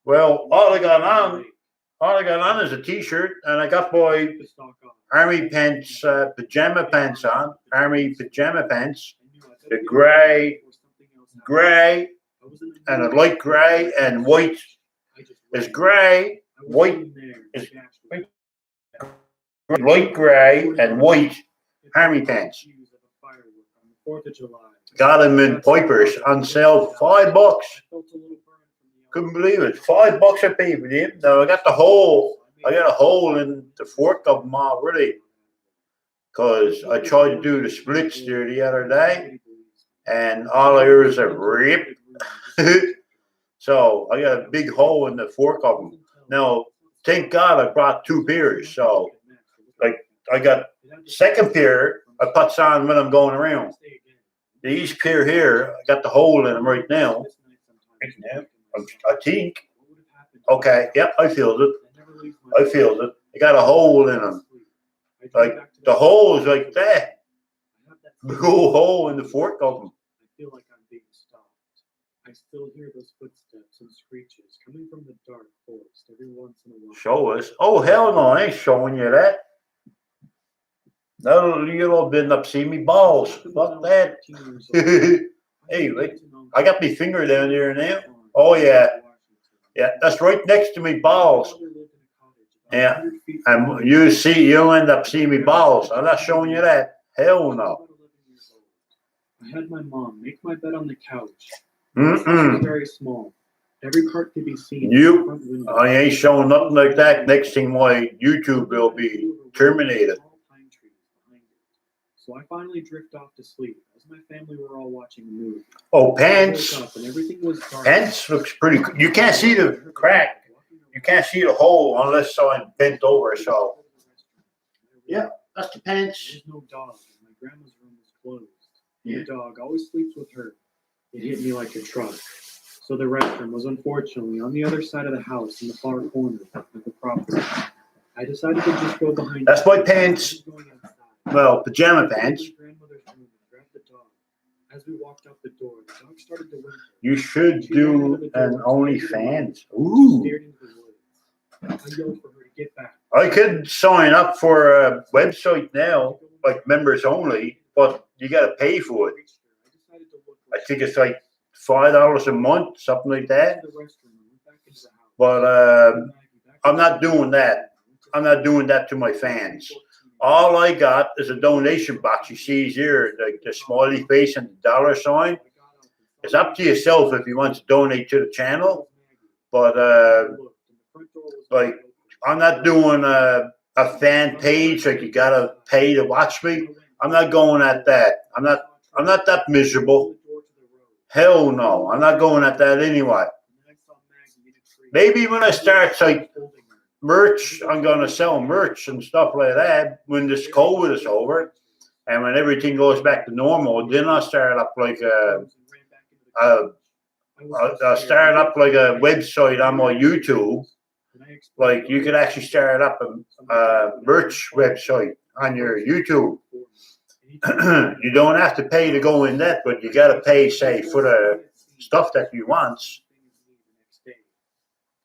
Well, all I got on is a t-shirt, and I got my army pants, pajama pants on. Army pajama pants. The gray, and a light gray and white. It's gray, white, is light gray and white army pants. Got them in Piper's on sale, $5. Couldn't believe it. $5 I paid for them. Now I got a hole in the fork of them already. Cause I tried to do the splits there the other day, and all I hear is a rip. So I got a big hole in the fork of them. Now, thank God I brought 2 pairs. So, like, I got second pair I puts on when I'm going around. These pair here, I got the hole in them right now. I think. Okay, yep, I feel it. I got a hole in them. Like, the hole is like that. Big old hole in the fork of them. I feel like I'm being stopped. I still hear those footsteps and screeches coming from the dark forest every once in a while. Show us. Oh, hell no, I ain't showing you that. No, you'll end up seeing me balls. Fuck that. Hey, wait. I got my finger down there now. Oh, yeah. Yeah, that's right next to me balls. Yeah. And you'll end up seeing me balls. I'm not showing you that. Hell no. I had my mom make my bed on the couch. It was very small. Every part could be seen. You- in the front window. I ain't showing nothing like that. Next thing my YouTube will be terminated. Pine trees behind it. So I finally drift off to sleep as my family were all watching a movie. Oh, I pants. woke up and everything was dark. Pants looks pretty good. You can't see the crack. You can't see the hole unless I'm bent over, so. Yeah, that's the pants. There's no dog, and my grandma's room was closed. The dog always sleeps with her. It hit me like a truck. So the restroom was unfortunately on the other side of the house in the far corner of the property. I decided to just go behind. That's my it. pants. I was going outside. Well, pajama I went pants. to my grandmother's room and grabbed the dog. As we walked out the door, the dog started to whimper. You should do an OnlyFans. She Ooh. stared into the woods. I yelled for her to get back. I could sign up for a website now, like members only, but you got to pay for it. I think it's like $5 a month, something like that. But I'm not doing that. I'm not doing that to my fans. All I got is a donation box. You see here, the smiley face and the dollar sign. It's up to yourself if you want to donate to the channel. But like, I'm not doing a fan page like you gotta pay to watch me. I'm not going at that. I'm not that miserable. Hell no, I'm not going at that anyway. Maybe when I start like merch, I'm gonna sell merch and stuff like that when this COVID is over, and when everything goes back to normal. Then I'll start up like I'll start up like a website on my YouTube. Like you could actually start up a merch website on your YouTube. You don't have to pay to go in that, but you got to pay, say, for the stuff that you want.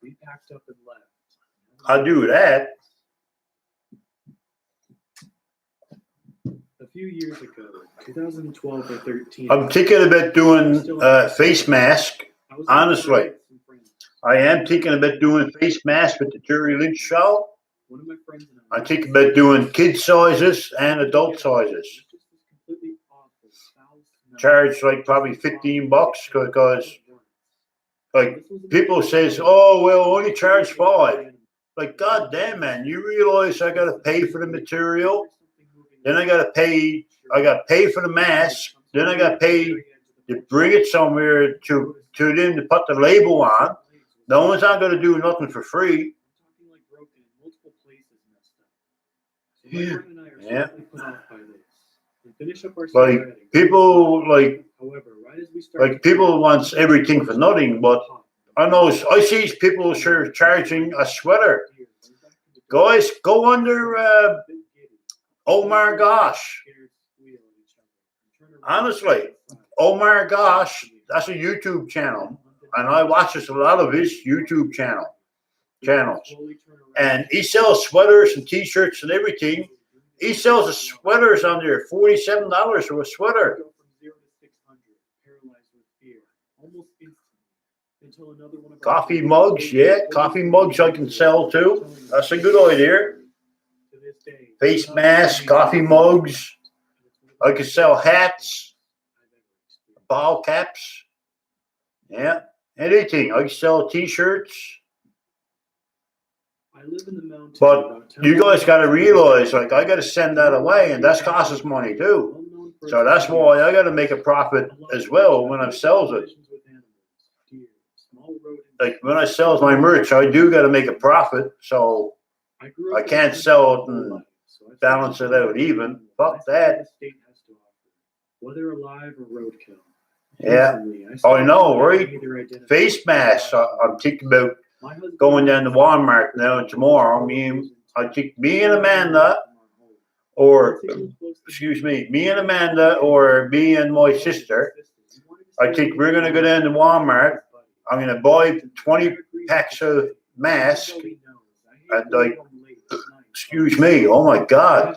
We packed up and left. I'll do that. A few years ago, 2012 or 13. I'm thinking about doing face mask. Honestly, I am thinking about doing face mask with the Jerry Lynch show. One of my friends and I'm thinking about doing kid sizes and adult sizes. Charge like probably $15 because like people says, oh well, only charge $5. Like, god damn, man, you realize I gotta pay for the material, then I gotta pay for the mask, then I gotta pay to bring it somewhere to them to put the label on. No one's not gonna do nothing for free. Yeah. Like people like people wants everything for nothing, but I see people sure charging a sweater. Guys, go under Omar Gosh. Honestly, Omar Gosh, that's a YouTube channel, and I watches a lot of his YouTube channels. And he sells sweaters and t-shirts and everything. He sells the sweaters on there, $47 for a sweater. Coffee mugs, yeah, coffee mugs I can sell too. That's a good idea. Face masks, coffee mugs. I can sell hats, ball caps. Yeah, anything. I can sell t-shirts. But you guys got to realize, like, I got to send that away, and that costs us money too. So that's why I got to make a profit as well when I sell it. Like when I sell my merch, I do got to make a profit. So I can't sell it and balance it out even. Fuck that. Whether alive or roadkill. Yeah, I know, right? Face masks. I'm thinking about going down to Walmart now and tomorrow. I think me and Amanda, or me and Amanda, or me and my sister. I think we're gonna go down to Walmart. I'm gonna buy 20 packs of masks. And oh my God!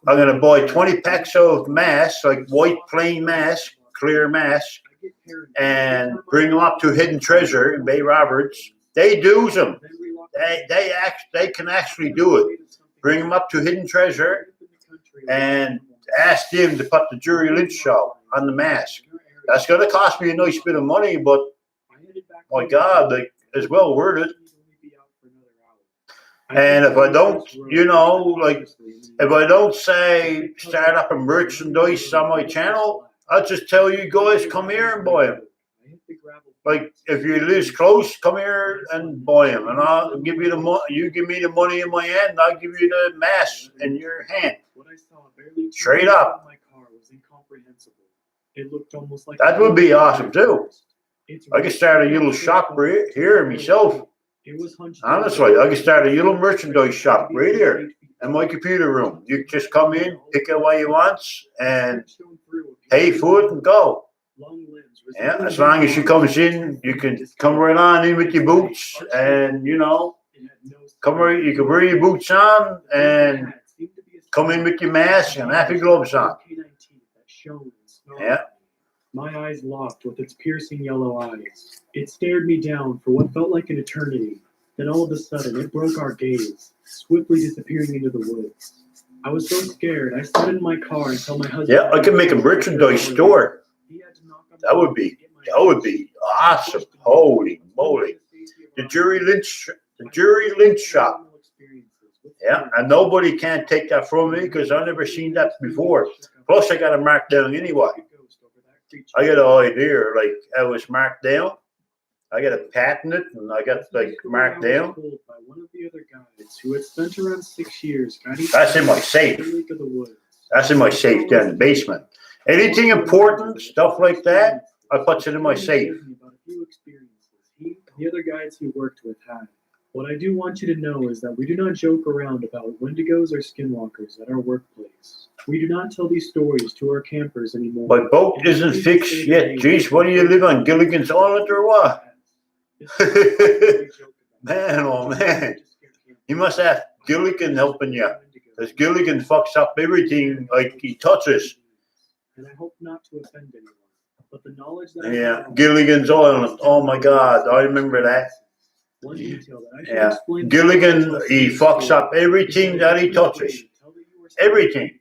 I'm gonna buy 20 packs of masks, like white plain mask, clear mask, and bring them up to Hidden Treasure in Bay Roberts. They do them. They can actually do it. Bring them up to Hidden Treasure and ask them to put the Jerry Lynch show on the mask. That's going to cost me a nice bit of money, but my God, like, it's well worth it. And if I don't, if I don't say start up a merchandise on my channel, I'll just tell you guys, come here and buy them. Like, if you live close, come here and buy them, and I'll give you the money. You give me the money in my hand, and I'll give you the mask in your hand. Straight up. That would be awesome too. I could start a little shop right here myself. Honestly, I could start a little merchandise shop right here in my computer room. You just come in, pick it what you want, and pay for it and go. Yeah, as long as you comes in, you can come right on in with your boots, and you can wear your boots on and come in with your mask and have your gloves on. Yeah. My eyes locked with its piercing yellow eyes. It stared me down for what felt like an eternity. Then all of a sudden, it broke our gaze, swiftly disappearing into the woods. I was so scared. I sat in my car until my husband. Yeah, I could make a merchandise store. He had to knock on That would be awesome. Holy moly. The Jury Lynch shop. Yeah, and nobody can take that from me because I've never seen that before. Plus, I got it marked down anyway. I got an idea, like I was marked down. I got to patent it, and I got like marked down. By one of the other guides who had spent around 6 years guiding. That's in my safe. the Lake of the Woods. That's in my safe down in the basement. Anything important, stuff like that, I put it in my safe. About a few experiences he and the other guides he worked with had. What I do want you to know is that we do not joke around about Wendigos or skinwalkers at our workplace. We do not tell these stories to our campers anymore. My boat isn't fixed yet. Jeez, what do you live on, Gilligan's Island or what? Man, oh man. You must have Gilligan helping you. Because Gilligan fucks up everything like he touches. And I hope not to offend anyone. But the knowledge that Yeah, Gilligan's Island. Oh my God, I remember that. one detail that I should Yeah, explain Gilligan, he fucks up everything that he touches. Everything.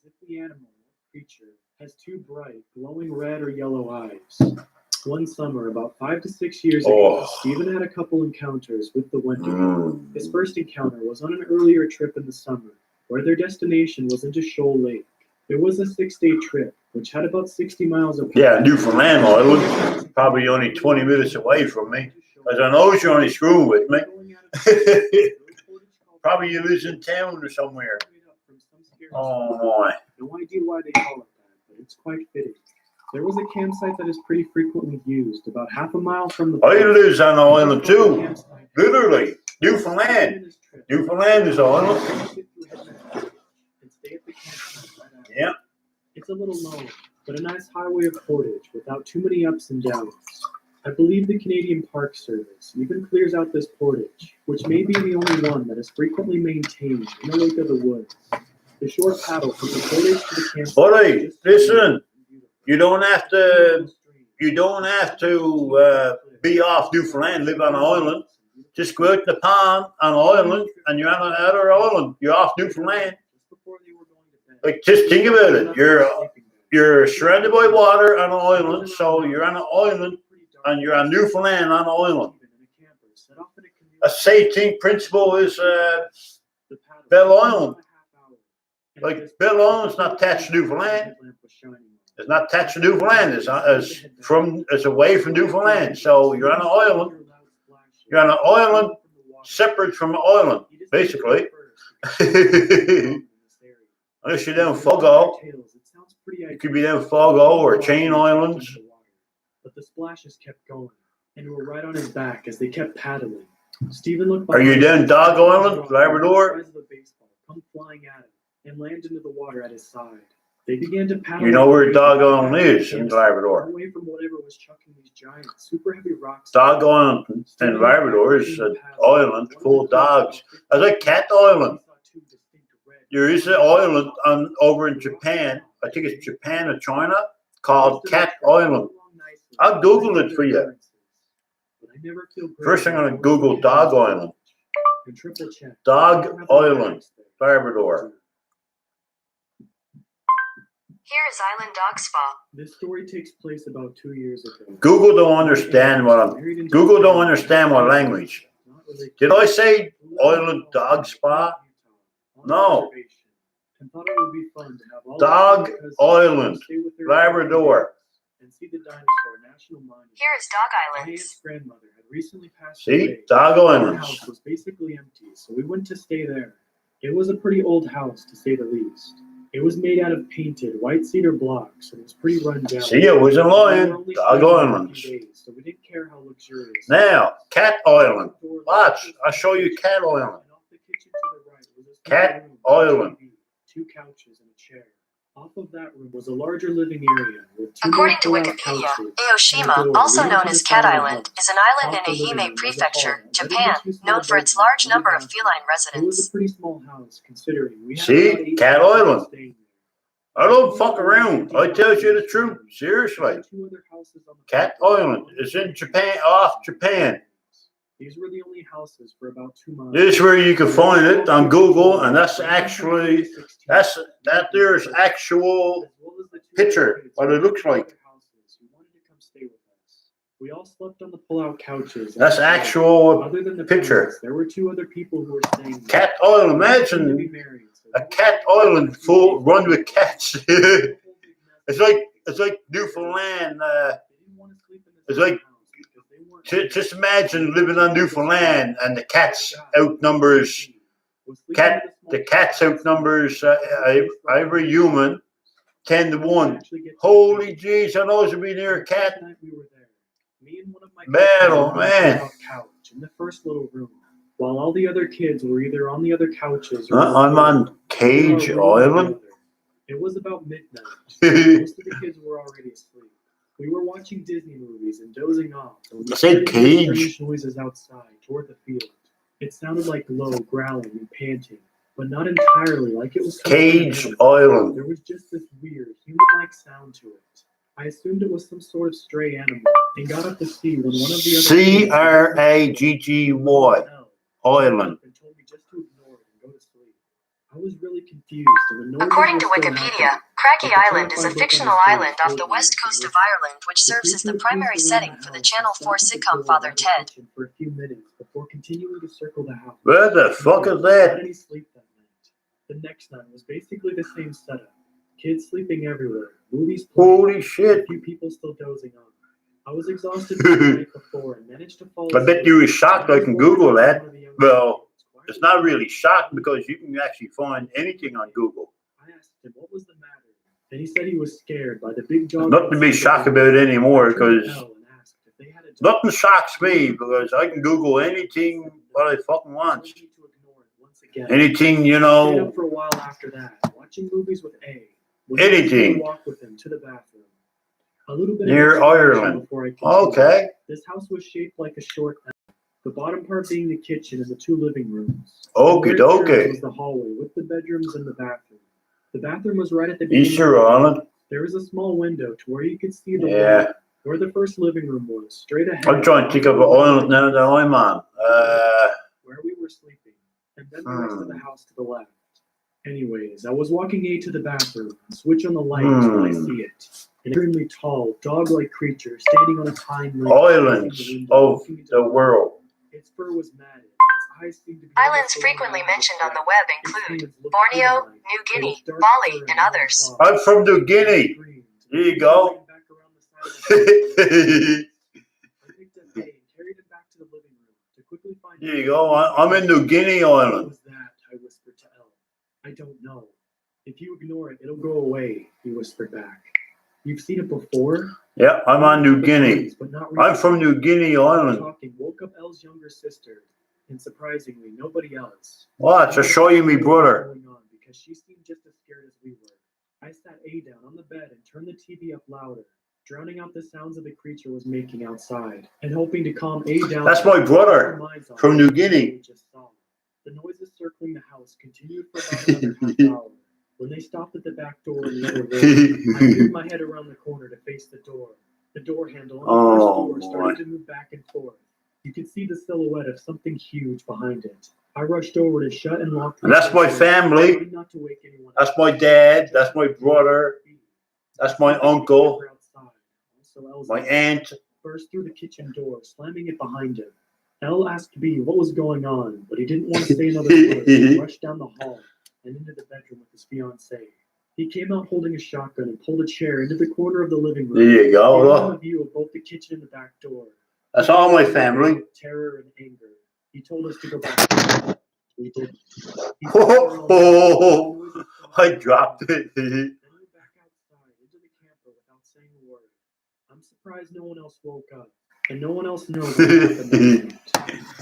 If the animal or creature has two bright, glowing red or yellow eyes. One summer, about 5 to 6 years ago, Stephen had a couple encounters with the Wendigo. His first encounter was on an earlier trip in the summer, where their destination was into Shoal Lake. It was a 6-day trip, which had about 60 miles of. Yeah, Newfoundland Island. Probably only 20 minutes away from me. As I know you're only screwing with me. Probably you live in town or somewhere. Oh my. No idea why they call it that, but it's quite fitting. There was a campsite that is pretty frequently used, about half a mile from the. I live on the island too. Literally. Newfoundland. Newfoundland is an island. Yeah. It's a little low, but a nice highway of portage without too many ups and downs. I believe the Canadian Park Service even clears out this portage, which may be the only one that is frequently maintained in the Lake of the Woods. The short paddle from the portage to the campsite. Buddy, listen. You don't have to be off Newfoundland, live on an island. Just go out in the pond on an island, and you're on another island. You're off Newfoundland. Like, just think about it. You're surrounded by water on an island, so you're on an island, and you're on Newfoundland on an island. A same principle is Bell Island. Like, Bell Island's not attached to Newfoundland. It's not attached to Newfoundland. It's away from Newfoundland. So you're on an island. You're on an island separate from an island, basically. Unless you're down Fogo. It could be down Fogo or Chain Islands. But the splashes kept going, and were right on his back as they kept paddling. Stephen looked. Are you down Dog Island, Labrador? Come flying at him and land into the water at his side. They began to paddle. You know where Dog Island is in Labrador? Away from whatever was chucking these giant, super heavy rocks. Dog Island in Labrador is an island full of dogs. It's like Cat Island. There is an island over in Japan. I think it's Japan or China called Cat Island. I'll Google it for you. First, I'm going to Google Dog Island. Dog Island, Labrador. Here is Island Dog Spa. This story takes place about 2 years ago. Google don't understand my language. Did I say Island Dog Spa? No. Dog Island, Labrador. Here is Dog Islands. Grandmother had recently passed See, away. Dog Our Islands. house was basically empty, so we went to stay there. It was a pretty old house, to say the least. It was made out of painted white cedar blocks, and it was pretty run down. See, I wasn't lying. Dog Islands. So we didn't care how luxurious. Now, Cat Island. Watch, I'll show you Cat Island. Cat Island. 2 couches and a chair. Off of that room was a larger living area with 2 According to more pull-out Wikipedia, couches. Aoshima, also known as Cat Island, is an island in Ehime Prefecture, Japan, known for its large number of feline It was a residents. pretty small house, considering we had See? about 8 Cat people Island. staying I don't fuck around. I tell you the truth. Seriously. there. 2 other houses on the Cat Island is in Japan, off Japan. These were the only houses for about 2 miles. This is where you can find it on Google, and that's actually, that there's actual picture, what it looks like. We all slept on the pull-out couches. That's actual Other than the picture. parents, there were 2 other people who were staying there. Cat Island, imagine a cat island full run with cats. It's like Newfoundland. It's like just imagine living on Newfoundland and the cats outnumbers every human 10-1. Holy jeez, I know to be near a cat. Man, oh man. Couch in the first little room, while all the other kids were either on the other couches or I'm on Cage Island. It was about midnight. Most of the kids were already asleep. We were watching Disney movies and dozing off. I said cage. Strange noises outside toward the field. It sounded like low growling and panting, but not entirely like it was Cage coming from Island. There was just this weird human-like sound to it. I assumed it was some sort of stray animal and got up to see when one of the other Cragggy Island. and told me just to ignore it and go to sleep. I was really confused. And the noise According to was still Wikipedia, happening. Craggy Island is a fictional island off the west coast of Ireland which serves as the primary setting for the Channel 4 sitcom Father Ted. For a few minutes before continuing to circle the house. Where the fuck is that? Any sleep that night. The next night was basically the same setup. Kids sleeping everywhere. Movies playing. Holy shit. A few people still dozing on. I was exhausted from the night before and managed to fall I bet you were shocked I can Google that. Well, it's It's not really shocked because you can actually find anything on Google. I asked him what was the matter, and he said he was scared by the big dog. Nothing to be shocked about anymore because Nothing. nothing shocks me because I can Google anything what I fucking want. Anything, you Stayed know, up for a while after that, watching movies with A. Anything. Walk with him to the bathroom. A little bit Near of explanation Ireland. before I continue. okay. This house was shaped like a short L. The bottom part being the kitchen and the 2 living rooms. Okie The third dokie. was the hallway with the bedrooms and the bathroom. The bathroom was right at the Easter of the hall. Island. There was a small window to where you could see the Yeah. wall, where the first living room was, straight ahead. I'm trying to think of an island now that I'm on. Where we were sleeping, and then the rest of the house to the left. Anyways, I was walking A to the bathroom, switch on the light when I see it. An extremely tall, dog-like creature standing on its hind legs. Islands facing the window, of looking into the world. Its fur was matted. Its eyes seemed to be Islands almost frequently alive. mentioned on the web Its include hands looked Borneo, human-like. New It Guinea, was dark Bali, fur and others. soft. I'm from New Guinea. There you go. Back around the side of the house. I picked up A and carried it back to the living room to quickly find There you go. I'm in New Guinea What Island. was that? I whispered to Elle. I don't know. If you ignore it, it'll go away, he whispered back. You've seen it before? Yeah, I'm on New Guinea. But not I'm from New Guinea Island. Talking woke up Elle's younger sister, and surprisingly, nobody else. Watch, I'll show you me brother. Going on because she seemed just as scared as we were. I sat A down on the bed and turned the TV up louder, drowning out the sounds of the creature was making outside, and hoping to calm A down. That's my brother from New Guinea. We just saw. The noises circling the house continued for about another half hour. When they stopped at the back door in the other room, I moved my head around the corner to face the door. The door handle on the first door started to move back and forth. You could see the silhouette of something huge behind it. I rushed over to shut and lock the And that's my door, family. trying not to wake anyone That's up. my dad. That's my brother. That's my uncle. My aunt. Burst through the kitchen door, slamming it behind him. Elle asked B what was going on, but he didn't want to say another word. He rushed down the hall and into the bedroom with his fiancée. He came out holding a shotgun and pulled a chair into the corner of the living room. There you go. Giving him a Look. view of both the kitchen and the back door. That's all my family. Terror and anger. He told us to go back. We did. He Oh, I dropped it. Then went back outside into the camper without saying a word. I'm surprised no one else woke up, and no one else knows what happened that night.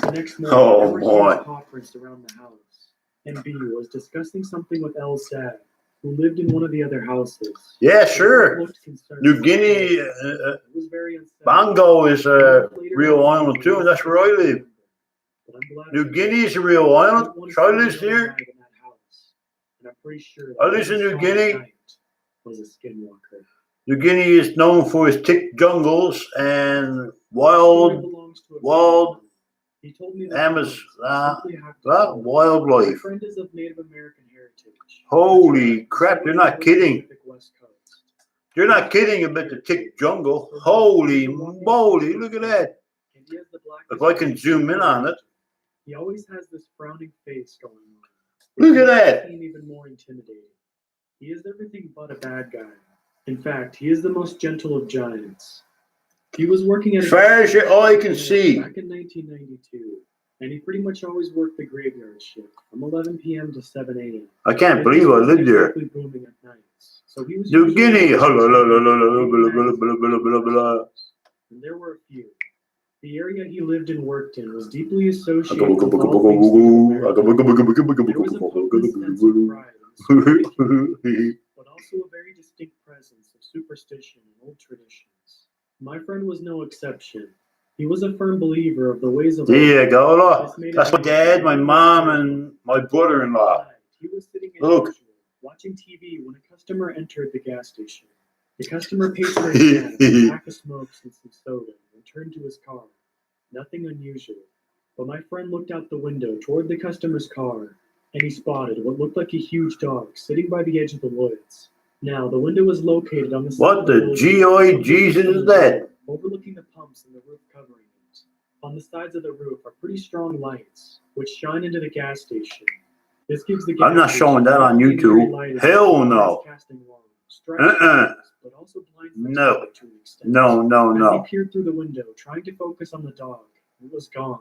The next morning, Oh, there were boy. huge conference around the house, and B was discussing something with Elle's dad, who lived in one of the other houses. Yeah, They sure. both looked concerned. New Guinea, It was very unsettling. Bongo is a real island too, and that's where I live. But I'm glad New Guinea is a real island. Charlie lives there. here. And I'm pretty sure I live in New Guinea. was a skinwalker. New Guinea is known for its thick jungles and wild He told me that That wildlife. my friend is of Native American heritage. Holy crap, you're not kidding. Pacific West Coast. You're not kidding about the thick jungle. Holy moly, look at that. And he has the blackest If I can face zoom in on it. He always has this frowning face going on. Look at It makes that. him even more intimidating. He is everything but a bad guy. In fact, he is the most gentle of giants. He was working at As far as your eye can see. back in 1992, and he pretty much always worked the graveyard shift from 11 p.m. to 7 a.m. I can't believe I lived there. Exactly booming at nights. So he was New usually Guinea. and there were a few. The area he lived and worked in was deeply associated with all things Native American. There was a potent sense of pride in the spirit, but also a very distinct presence of superstition and old traditions. My friend was no exception. He was a firm believer of the ways of There you go, look. That's my dad, my mom, and my brother-in-law. He was sitting as Look. usual, watching TV when a customer entered the gas station. The customer paid for his gas, a pack of smokes and some soda, and turned to his car. Nothing unusual. But my friend looked out the window toward the customer's car, and he spotted what looked like a huge dog sitting by the edge of the woods. Now, the window was located on the side What of the building, GI Jesus is that? overlooking the pumps and the roof covering it. On the sides of the roof are pretty strong lights, which shine into the gas station. This gives the gas I'm not showing that on station a YouTube. very light Hell no. casting long, striking but also blinds the No. target to an extent. No. As he peered through the window, trying to focus on the dog, it was gone.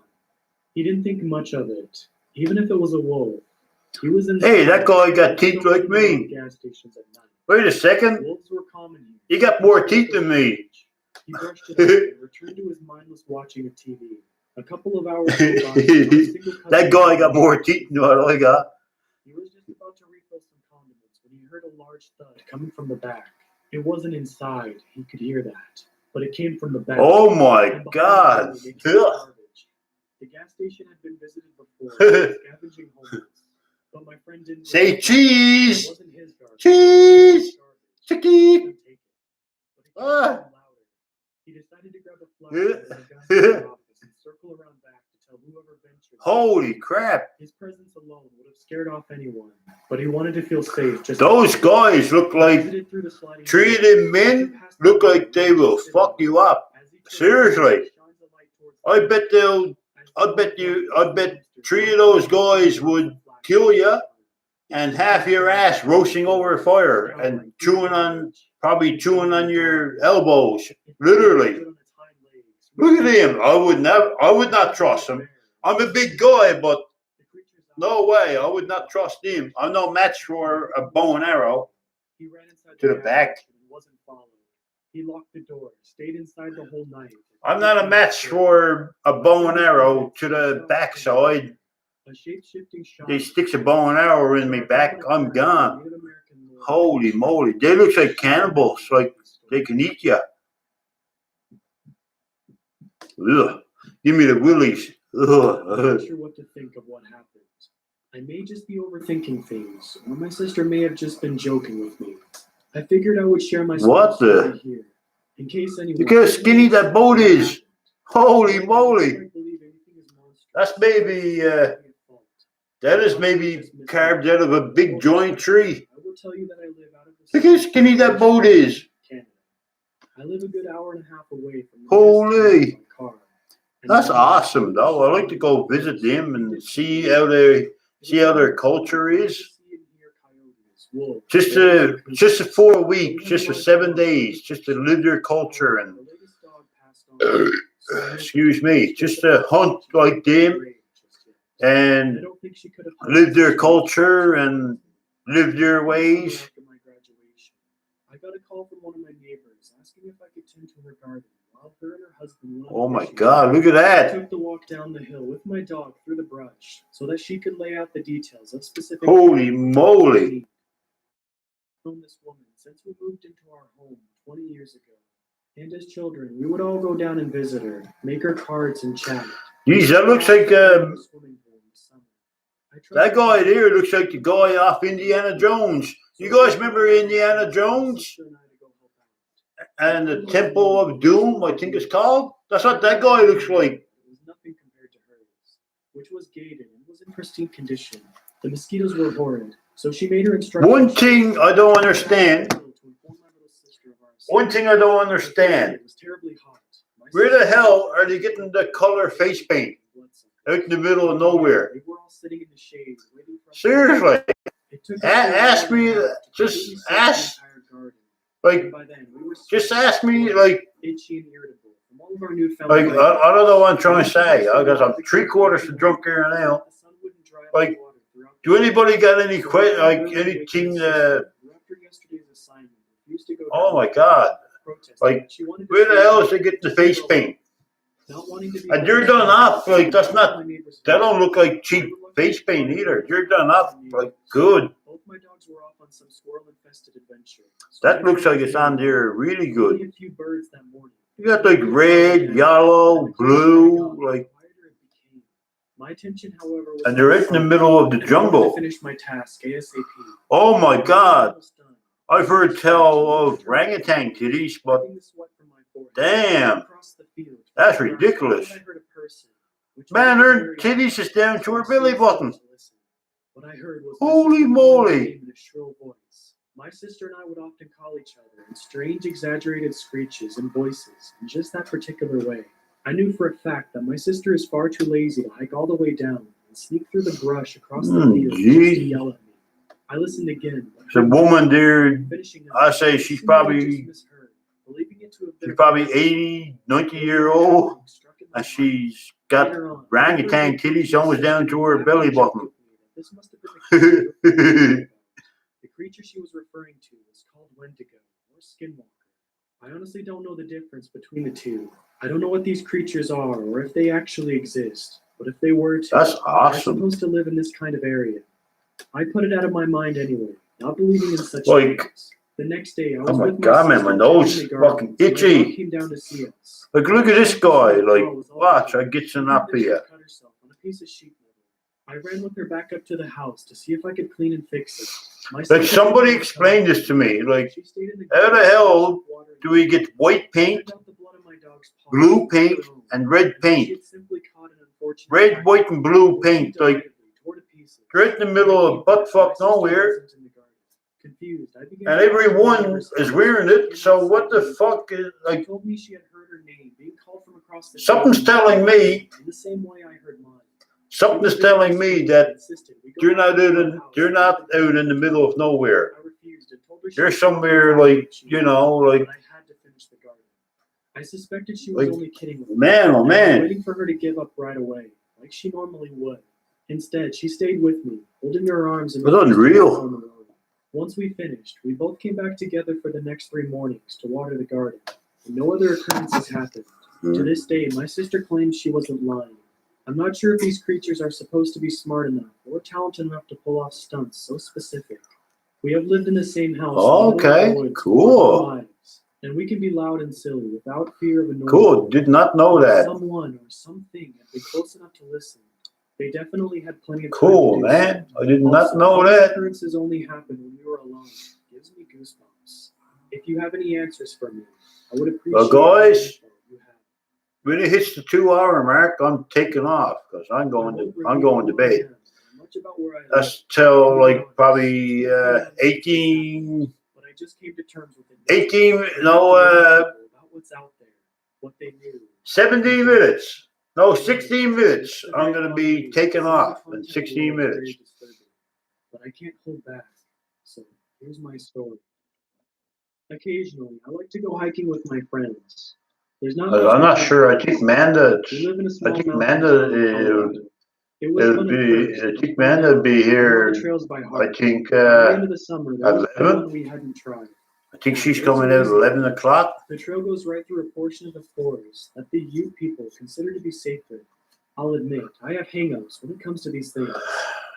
He didn't think much of it, even if it was a wolf. He was in. Hey, that guy got teeth like me. Gas stations at night. Wait a second. Wolves were common here. You got more teeth than me. He brushed it off and returned to his mindless watching of TV. A couple of hours go by. That guy got more teeth than what I got. He was just about to refill some condiments when he heard a large thud coming from the back. It wasn't inside, he could hear that, but it came from the back. Oh my And behind God. the door, they came Ugh. garbage. The gas station had been visited before, scavenging homeless, but my friend didn't. Say realize cheese. It wasn't his garbage. Cheese. Garbage. Chicky. He couldn't take it. But it kept Ah. getting louder. He decided to grab a flashlight and go down to the office and circle around back to tell whoever ventured. Holy crap. His presence alone would have scared off anyone, but he wanted to feel safe. Just Those guys look like, exited through the sliding three of door. them men look like they will fuck you up. As he turned, Seriously. he shines a light towards them. I bet three of those guys would kill you and half your ass roasting over a fire and probably chewing on your elbows. Literally. Look at him. I would not trust him. I'm a big guy, but no way. I would not trust him. I'm no match for a bow and arrow. He ran inside To the gas back. station and wasn't followed. He locked the door, stayed inside the whole night. I'm not a match for a bow and arrow to the backside. A shape-shifting shot. They sticks a bow and arrow in me back. I'm gone. Native American lore. Holy moly. They look like cannibals. Like they can eat you. Ugh. Give me the willies. I'm Ugh. not sure what to think of what happened. I may just be overthinking things, or my sister may have just been joking with me. I figured I would share my What the- story here, in case anyone. Look how skinny that boat is. Holy moly. That's maybe, that is maybe carved out of a big giant tree. I will tell you that I live out of the Look how skinny that boat is. Canada. I live a good hour and a half away from the Holy. nearest car. And That's I- awesome though. I like to go visit them and see how their culture is. Just for a week, just for 7 days, just to live their culture and excuse me, just to hunt like them and live their culture and live their ways. I got a call from one of my neighbors asking if I could tend to her garden while her and her husband went on Oh my fishing. God, look at I that. took the walk down the hill with my dog through the brush so that she could lay out the details of specific. Holy moly. Known this woman since we moved into our home 20 years ago. And as children, we would all go down and visit her, make her cards and chat. Geez, that looks like that guy there looks like the guy off Indiana Jones. You guys remember Indiana Jones and the Temple of Doom, I think it's called? That's what that guy looks like. It was nothing compared to her. which was gated and was in pristine condition. The mosquitoes were horrid, so she made her instructions. One thing I don't understand. One thing I don't understand. It was terribly hot. Where the hell are they getting the color face paint out in the middle of nowhere? They were all sitting in the shade, waiting for us. Seriously, It took us ask me, just ask, like, By then, we were just ask me, like, itchy and irritable from all of our newfound I vitamins. don't know what I'm trying to say, because I'm 3/4 drunk here now. The sun wouldn't dry up Like, the water throughout the Do anybody got any So like we were anything? waiting after yesterday's assignment, we used to go Oh down my to God! protest, Like, but she wanted to Where the stay hell home. is they getting the face paint? Not wanting to be And you're done up, like, that's not- That don't look like cheap face paint either. You're done up like good. Both my dogs were off on some squirrel-infested adventure. So That I looks like it's on only there really good. a few birds that morning. You got like red, yellow, blue, like, My attention, however, was and they're right in the middle of the and I wanted to jungle. finish my task ASAP. Oh my God! Almost done. I've heard tell of orangutan titties, but Wiping the sweat from my forehead, damn, across the field, that's I ridiculous. heard a person, which Man, made me her very titties is down to her I belly stood button. still to listen. What I heard was my Holy sister calling my moly. name in a shrill voice. My sister and I would often call each other in strange, exaggerated screeches and voices in just that particular way. I knew for a fact that my sister is far too lazy to hike all the way down and sneak through the brush across the field just to gee. yell at me. I listened again. but The woman there, finishing up, I say she's seemed like I probably- just misheard, believing it to have been she's a probably voice. 80, 90-year-old, Struck in my and mind. she's got Later on, orangutan titties almost down to her belly button. This must have been the creature. The creature she was referring to was called Wendigo or Skinwalker. I honestly don't know the difference between the two. I don't know what these creatures are or if they actually exist. But if they were to, That's they're awesome. supposed to live in this kind of area. I put it out of my mind anyway, not believing in such Like, things. The next day, I was oh my with God, man, sister my nose checking the garden, fucking and my itchy. dog came down to see us. Like, look at this guy. Like, watch, I get some up here. Cut herself on a piece of sheet metal. I ran with her back up to the house to see if I could clean and fix it. My Like, sister somebody didn't explain come. this to me. Like, She stayed in the how the garden, hell watering do we get white paint, out the blood of my dog's paw blue on paint, her own. and red She paint? had simply caught an unfortunate Red, accident, white, and blue which she paint. Like, delightedly tore to pieces. right in the middle of butt fuck nowhere. My sister wasn't in the garden. Confused, I began And to ask her everyone about is herself. wearing it. So what the fuck is, She like, told me she had heard her name being called from across the something's field. telling me, In the same way I heard mine. something's telling me that you're not out in the middle of nowhere. I refused and told her she You're was somewhere like, you know, like, but I had to finish the garden. I suspected she was Like, only kidding with me. man, oh I was man. waiting for her to give up right away, like she normally would. Instead, she stayed with me, holding her arms and That's refused to unreal. go on the road. Once we finished, we both came back together for the next 3 mornings to water the garden, and no other occurrences happened. To this day, my sister claims she wasn't lying. I'm not sure if these creatures are supposed to be smart enough or talented enough to pull off stunts so specific. We have lived in the same house. all over Okay, the woods for cool. our lives, and we can be loud and silly without fear of annoying. Cool. Did not know that. Someone or something had been close enough to listen. They definitely had plenty of time Cool, to do man. so. I did not Also, know these that. occurrences only happen when we were alone. It gives me goosebumps. If you have any answers for me, I would appreciate Well, guys, any info you have. When it hits the 2-hour mark, I'm taking off because I'm going to bed. Much about where I live, That's till like probably 18, but I just came to terms with it. 18, About what's out there, what they knew. 17 minutes. No, 16 minutes. I'm going to be taking off in 16 minutes. But I can't hold back. So here's my story. Occasionally, I like to go hiking with my friends. There's not. I'm not sure. I think Manda, We live in a small think mountain Manda town in Colorado. It was it'll fun at be, first, I but think by now, Manda be I know here. the trails by I heart. think, By the end of the summer, there was 11? one we hadn't tried. I think she's coming out at 11 o'clock. The trail goes right through a portion of the forest that the Ute people consider to be sacred. I'll admit, I have hang-ups when it comes to these things.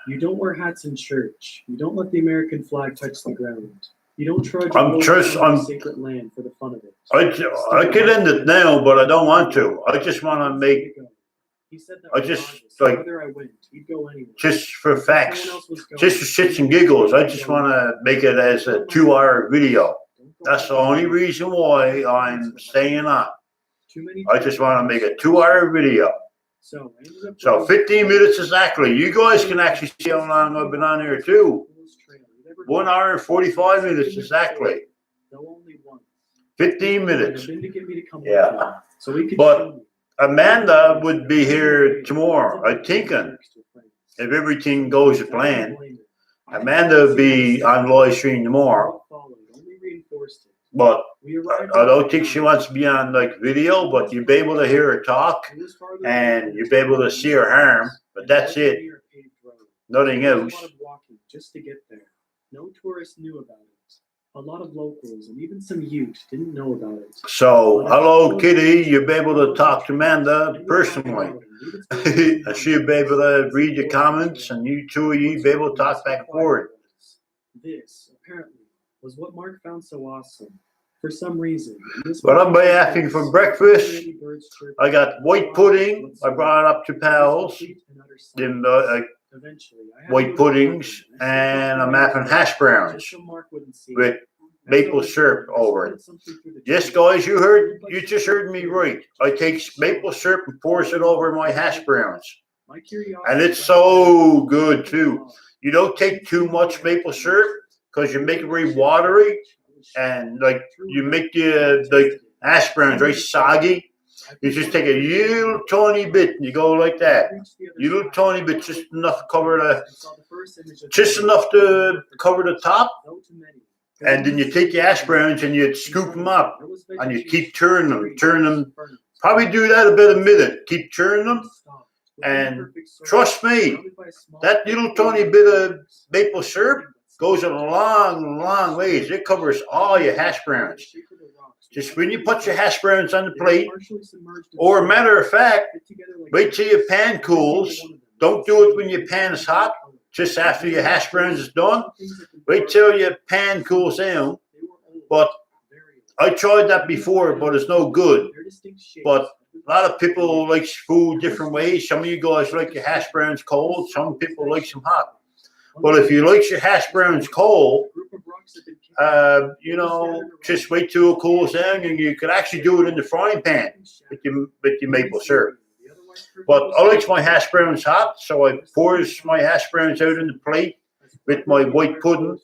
You don't wear hats in church. You don't let the American flag touch the ground. You don't trudge I'm just- on I'm- sacred land for the fun of it. I could end it now, but I don't want to. I just want to make, He said that I just, regardless, so like, whether I went, he'd go anyway. just for If facts, someone else was going, just for shits and giggles, I just want to make it as a 2-hour video. don't go That's the only reason why I'm staying on. Too many I just want to make a 2-hour video. So, I ended up So going 15 minutes exactly. You guys can actually see how long I've been on here too. 1 hour and 45 minutes exactly. Though only once. 15 minutes. Been to get me to come Yeah. with him, so we could But show me. Amanda would be here tomorrow, I'm thinking, if everything goes to plan. Amanda will be on live stream tomorrow, but I don't think she wants to be on like video, but you'll be able to hear her talk and you'll be able to see her arm, but that's it. Nothing else. Just to get there. No tourists knew about it. A lot of locals and even some youth didn't know about it. So, hello Kitty, you'll be able to talk to Amanda personally. And she'll be able to read your comments and you two of you be able to talk back and forth. This, apparently, was what Mark found so awesome. For some reason. What I'm having for breakfast, I got white pudding. I brought it up to pals. Them white puddings, and I'm having hash browns with maple syrup over it. Yes, guys, you just heard me right. I take maple syrup and pours it over my hash browns, and it's so good too. You don't take too much maple syrup because you make it very watery, and like you make the hash browns very soggy. You just take a little tiny bit and you go like that. Little tiny bit, just enough to cover the top. And then you take your hash browns and you scoop them up and you keep turning them. Probably do that about a minute. Keep turning them. And trust me, that little tiny bit of maple syrup goes a long, long ways. It covers all your hash browns. Just when you put your hash browns on the plate, or matter of fact, wait till your pan cools. Don't do it when your pan is hot, just after your hash browns is done. Wait till your pan cools down. But I tried that before, but it's no good. But a lot of people like food different ways. Some of you guys like your hash browns cold. Some people like them hot. But if you like your hash browns cold, just wait till it cools down, and you could actually do it in the frying pan with your maple syrup. But I like my hash browns hot, so I pours my hash browns out in the plate with my white pudding,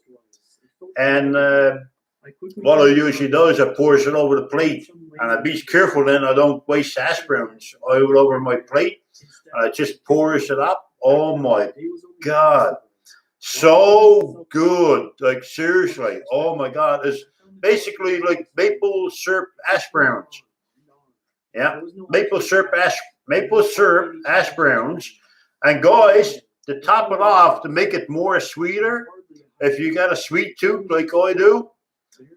and what I usually do is I pours it over the plate, and I be careful then I don't waste hash browns all over my plate, and I just pours it up. Oh my God. So good, like seriously. Oh my God, it's basically like maple syrup hash browns. Yeah, maple syrup hash browns. And guys, to top it off, to make it more sweeter, if you got a sweet tooth like I do,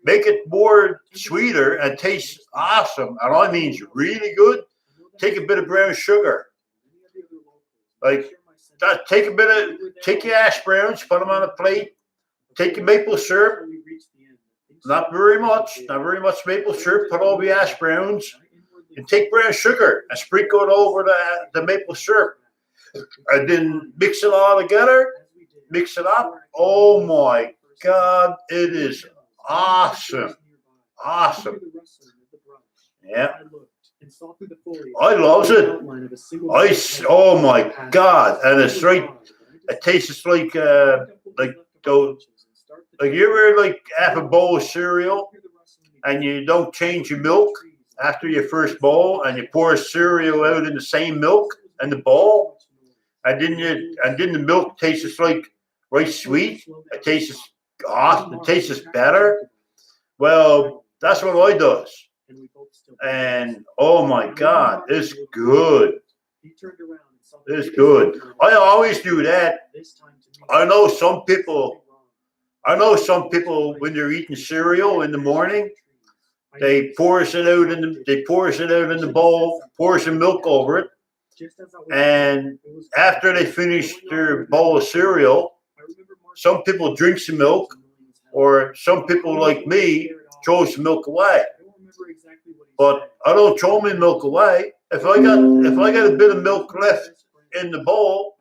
make it more sweeter and taste awesome. And I mean really good. Take a bit of brown sugar, like. Take your hash browns, put them on a plate. Take your maple syrup, not very much maple syrup. Put all your hash browns, and take brown sugar and sprinkle it over the maple syrup, and then mix it all together. Mix it up. Oh my God, it is awesome, awesome. Yeah. I love it. Oh my God, and it's right. It tastes like you ever like have a bowl of cereal and you don't change your milk after your first bowl, and you pour cereal out in the same milk in the bowl, and then the milk tastes like right sweet. It tastes awesome. It tastes better. Well, that's what I does. And oh my God, it's good. It's good. I always do that. I know some people when they're eating cereal in the morning, they pours it out in the bowl, pour some milk over it, and after they finish their bowl of cereal, some people drink some milk, or some people like me throw some milk away. But I don't throw my milk away. If I got a bit of milk left in the bowl,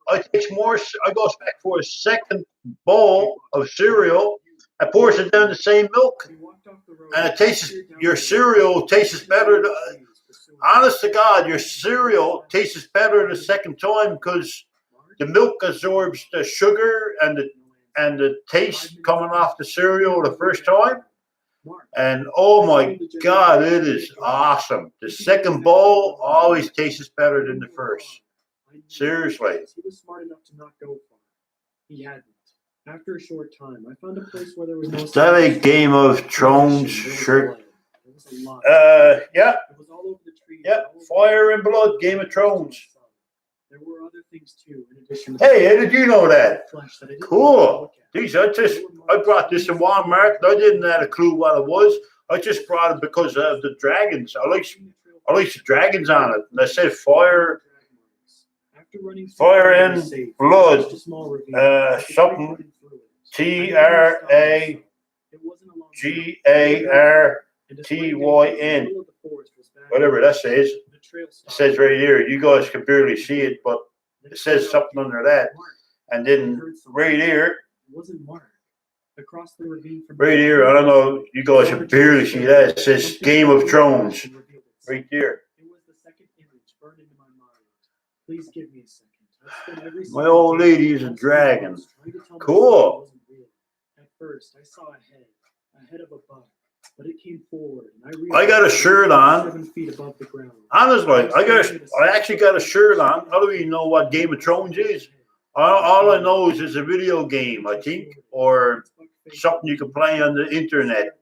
I take more. I go back for a second bowl of cereal. I pours it down the same milk, and it tastes. Your cereal tastes better. honest to God, your cereal tastes better the second time because the milk absorbs the sugar and the taste coming off the cereal the first time. And oh my God, it is awesome. The second bowl always tastes better than the first. Seriously. He was smart enough to not go far. He hadn't. After a short time, I found a place where there was no. Is that a Game of Thrones shirt? Yeah. It was all over the trees. Yeah. Fire and Blood, Game of Thrones. There were other things too, in addition. Hey, how did you know that? Cool. Geez, I brought this in Walmart. I didn't have a clue what it was. I just brought it because of the dragons. I like the dragons on it. And I said fire and blood. Something TRAGARTYN. Whatever that says. It says right here. You guys can barely see it, but it says something under that. And then right here. Wasn't marked. Across the ravine from right here, I don't know, you guys can barely see that. It says Game of Thrones. Right there. It was the second image burned into my mind. Please give me a second. My old lady is a dragon. Cool. At first, I saw a head of a buck, but it came forward, and I got a shirt on. 7 feet above the ground. Honestly, I actually got a shirt on. I don't even know what Game of Thrones is. All I know is it's a video game, I think, or something you can play on the internet.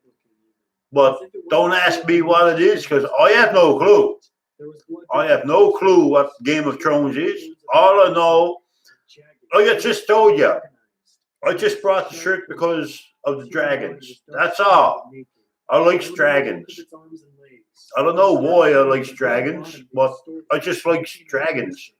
But don't ask me what it is because I have no clue. I have no clue what Game of Thrones is. All I know, like I just told you, I just brought the shirt because of the dragons. That's all. I like dragons. I don't know why I like dragons, but I just like dragons.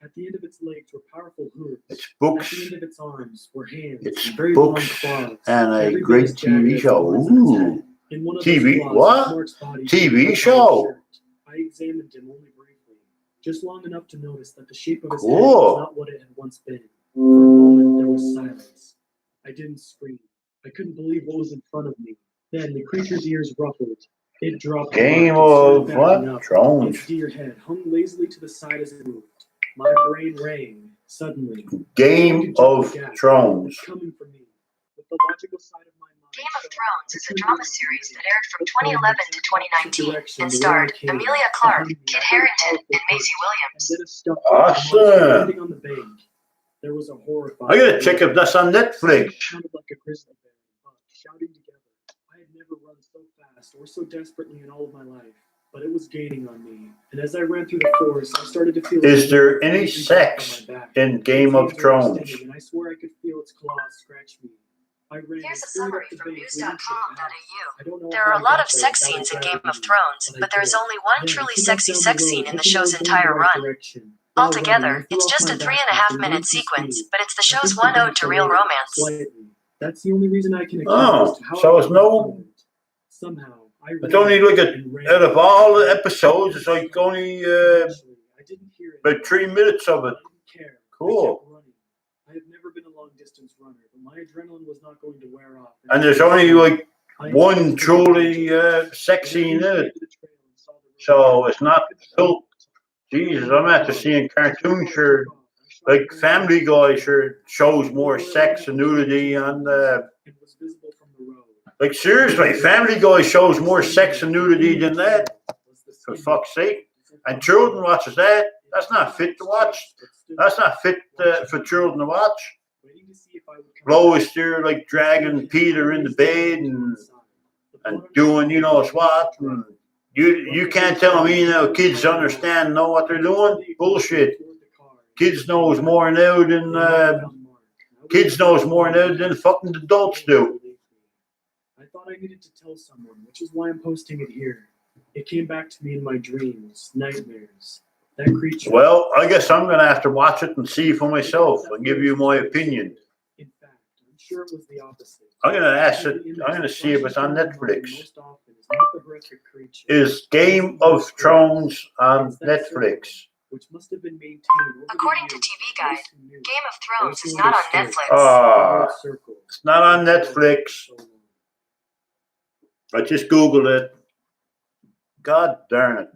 At the end of its legs were powerful hooves. It's books. At the end of its arms were hands. It's very long books claws. and a Every great bit as jagged TV as show. the ones in its Ooh. head. In one of those TV? claws, What? Smart's body TV was show? shirt. I examined him only briefly, just long enough to notice that the shape of his head Cool. was not what it had once been. For a moment, there was silence. I didn't scream. I couldn't believe what was in front of me. Then the creature's ears ruffled. It dropped. Game and started of backing what? up. Thrones. Its deer head hung lazily to the side as it moved. My brain rang. Suddenly, Game of Thrones. coming for me. With the logical side of my mind, Game of Thrones is a drama series that aired from 2011 to 2019 and starred Emilia Clarke, Kit Harington, and Maisie Williams. Awesome. On the bank, there was a I gotta check if that's on Netflix. Sounded like a grizzly bear, shouting together. I had never run so fast or so desperately in all of my life, but it was gaining on me. And as I ran through the forest, I started to feel. Is there any sex in Game of Thrones? And I swear I could feel its claws scratch me. I ran. Here's a summary from news.com.au. There There are a lot of sex scenes in Game of Thrones, but there is only one truly sexy sex scene in the show's entire run. Altogether, it's just a 3.5-minute sequence, but it's the show's one ode to real romance. That's the only reason I can. Oh, so it's no. Somehow, It's only like out of all the episodes, it's like only about 3 minutes of it. Cool. I have never been a long distance runner, but my adrenaline was not going to wear off. And there's only like one truly sex scene in it. So it's not full. Jesus, I'm after seeing cartoon shirt. Like Family Guy sure shows more sex and nudity on the. Like seriously, Family Guy shows more sex and nudity than that. For fuck's sake. And children watches that. That's not fit to watch. That's not fit for children to watch. Lois there like dragging Peter in the bed and doing you know what. And you can't tell me now kids understand know what they're doing. Bullshit. Kids knows more now than fucking adults do. I thought I needed to tell someone, which is why I'm posting it here. It came back to me in my dreams, nightmares. That creature. Well, I guess I'm gonna have to watch it and see for myself and give you my opinion. In fact, I'm sure it was the opposite. I'm gonna see if it's on Netflix. Is Game of Thrones on Netflix? Which must have been maintained. According to TV Guide, Game of Thrones is not on Netflix. It's not on Netflix. I just Googled it. God darn it.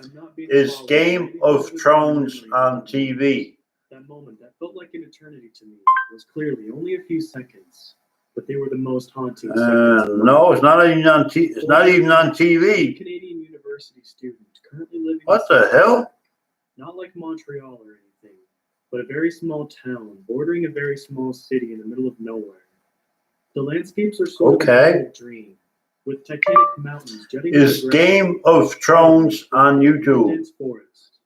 I'm not being Is followed. Game of Thrones on TV? That moment that felt like an eternity to me was clearly only a few seconds, but they were the most haunting seconds. No, it's not even on It's not even on I'm a TV. Canadian university student currently living What in the hell? not like Montreal or anything, but a very small town bordering a very small city in the middle of nowhere. The landscapes are sort of Okay. a vivid dream, with titanic mountains jutting Is out of Game of Thrones on YouTube? dense forest.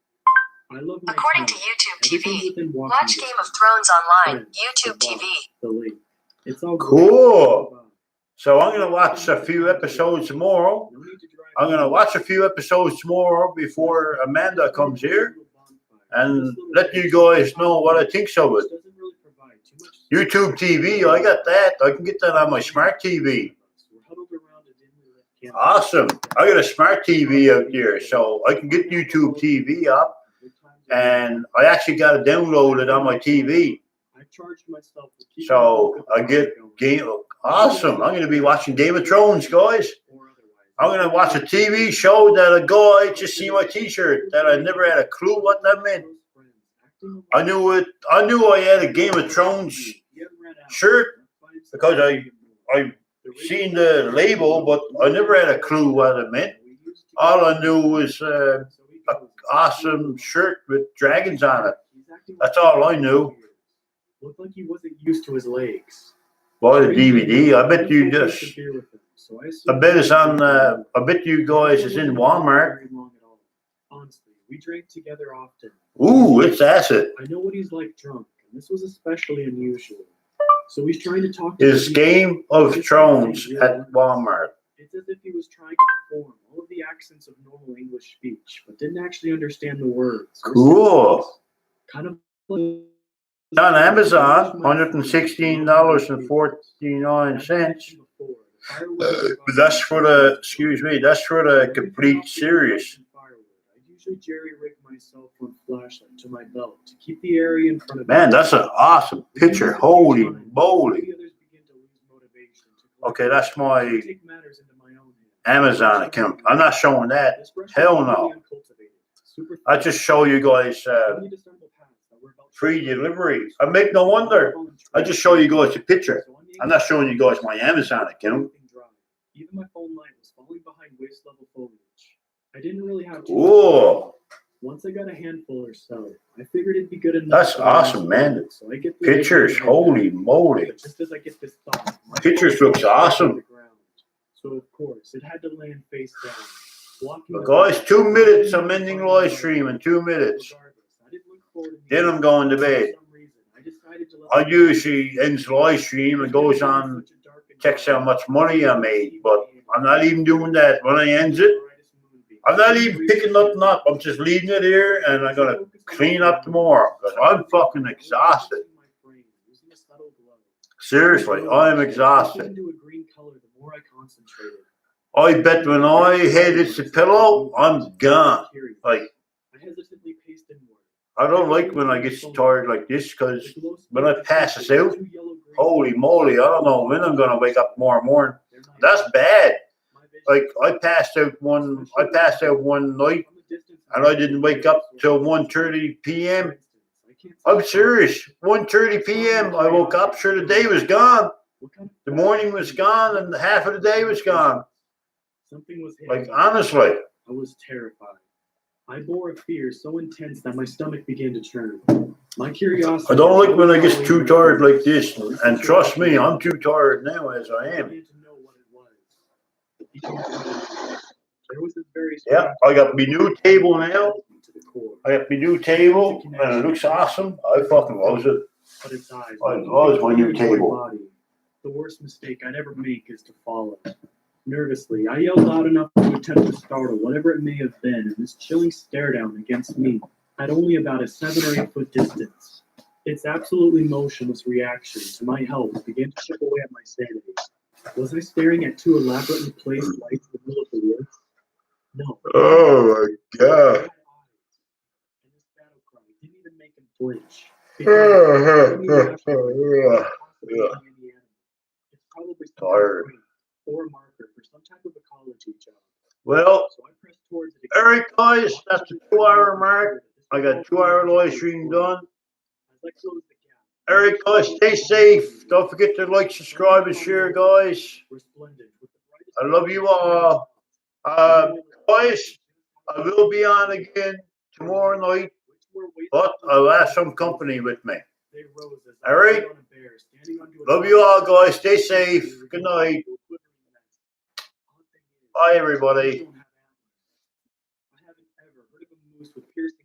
I love my According to town. YouTube Everything's TV, within walking watch Game of distance. Thrones online, Friends, YouTube the TV. boss, the lake. It's all Cool. So I'm gonna watch a few episodes tomorrow. No need to drive I'm gonna watch a few episodes tomorrow before Amanda comes here and let you guys know what I think of it. Doesn't really provide too much YouTube TV, I got that. I can get that on my smart TV. We're huddled around a dimly lit campfire. Awesome. I got a smart TV out there, so I can get YouTube TV up, and I actually got it downloaded on my TV. I've charged myself with keeping So the book I of get going. Game. Awesome. I'm gonna be watching Game of Thrones, guys. Or otherwise. I'm gonna watch a TV show that a guy just see my T-shirt that I never had a clue what that meant. I knew it. I knew I had a Game of Thrones shirt because I seen the label, but I never had a clue what it meant. All I knew was an awesome shirt with dragons on it. That's all I knew. Looked like he wasn't used to his legs. Bought a DVD. I bet you just. I bet it's on. I bet you guys is in Walmart. Honestly, we drank together often. Ooh, it's acid. I know what he's like drunk, and this was especially unusual. So he's trying to talk to Is me. Game of Thrones at Walmart? It's as if he was trying to perform all of the accents of normal English speech, but didn't actually understand the words. or Cool. sentences. Kind of like It's on Amazon, $116.49. But that's for the. Excuse me. That's for the complete series. I usually jerry-rig my cell phone flashlight to my belt to keep the area in front of me. Man, that's an awesome picture. Holy moly. Okay, that's my Take matters into my own hands. Amazon account. I'm not showing that. This brush Hell is no. really uncultivated, super I just show you guys only discernible paths that we're about to free delivery. I make no wonder. I just show you guys a picture. I'm not showing you guys my Amazon account. Even my phone light was falling behind waist level foliage. I didn't really have too Cool. Once I got a handful or so, I figured it'd be good enough. That's for the awesome, next man. one. So I get the Pictures. idea. Holy moly. But just as I get this thought, my Pictures phone looks falls to awesome. the ground. So of course, it had to land face down. Blocking But the guys, view. 2 minutes. I'm ending live stream in 2 minutes. Regardless, I didn't look forward to Then meeting I'm going to him. bed. For some reason, I decided to let I the- usually ends live stream and goes on, checks how much money I made, but I'm not even doing that. When I ends it, I'm not even picking nothing up. I'm just leaving it here and I'm gonna clean up tomorrow because I'm fucking exhausted. Seriously, I'm exhausted. I bet when I head hits the pillow, I'm gone. Like, I don't like when I get tired like this because when I pass this out, holy moly, I don't know when I'm gonna wake up tomorrow morning. That's bad. Like I passed out one night and I didn't wake up till 1:30 p.m. I'm serious. 1:30 p.m. I woke up, sure the day was gone. The morning was gone and half of the day was gone. Something was Like honestly. I was terrified. I bore a fear so intense that my stomach began to churn. My curiosity. I don't like when I get too tired like this. And trust me, I'm too tired now as I am. began to know what it was. There was this very Yeah, I got my new table now. to the core. I got my new table and it looks awesome. I fucking love it. But its eyes. I love my new table. Body. The worst mistake I'd ever make is to follow. Nervously, I yelled loud enough to attempt to startle whatever it may have been, and this chilling stare down against me at only about a 7 or 8 foot distance. Its absolutely motionless reaction to my help began to chip away at my sanity. Was I staring at 2 elaborately placed lights in the middle of the woods? No. Oh my god. And this battle cry didn't even make him flinch. It made me rational. It's probably some Tired. or a marker for some type of ecology job. Well, So I pressed towards it all right, guys, that's the 2-hour mark. I got 2-hour live stream done. All right, guys, stay safe. Don't forget to like, subscribe, and share, guys. I love you all. Guys, I will be on again tomorrow night, but I'll have some company with me. All right. Love you all, guys. Stay safe. Good night. Bye, everybody. I haven't ever heard of a moose with piercing